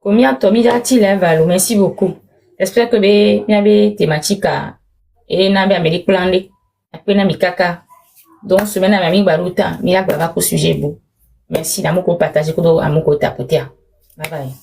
Combien Tommy a-t-il un valeur? Merci beaucoup. J'espère que bien thématique et n'a bien Amérique planée. Après n'a mi kaka. Donc semaine à mi baruta, mi la grava ko sujet beau. Merci d'amour ko partager ko do amour ko tapoter. Bye bye.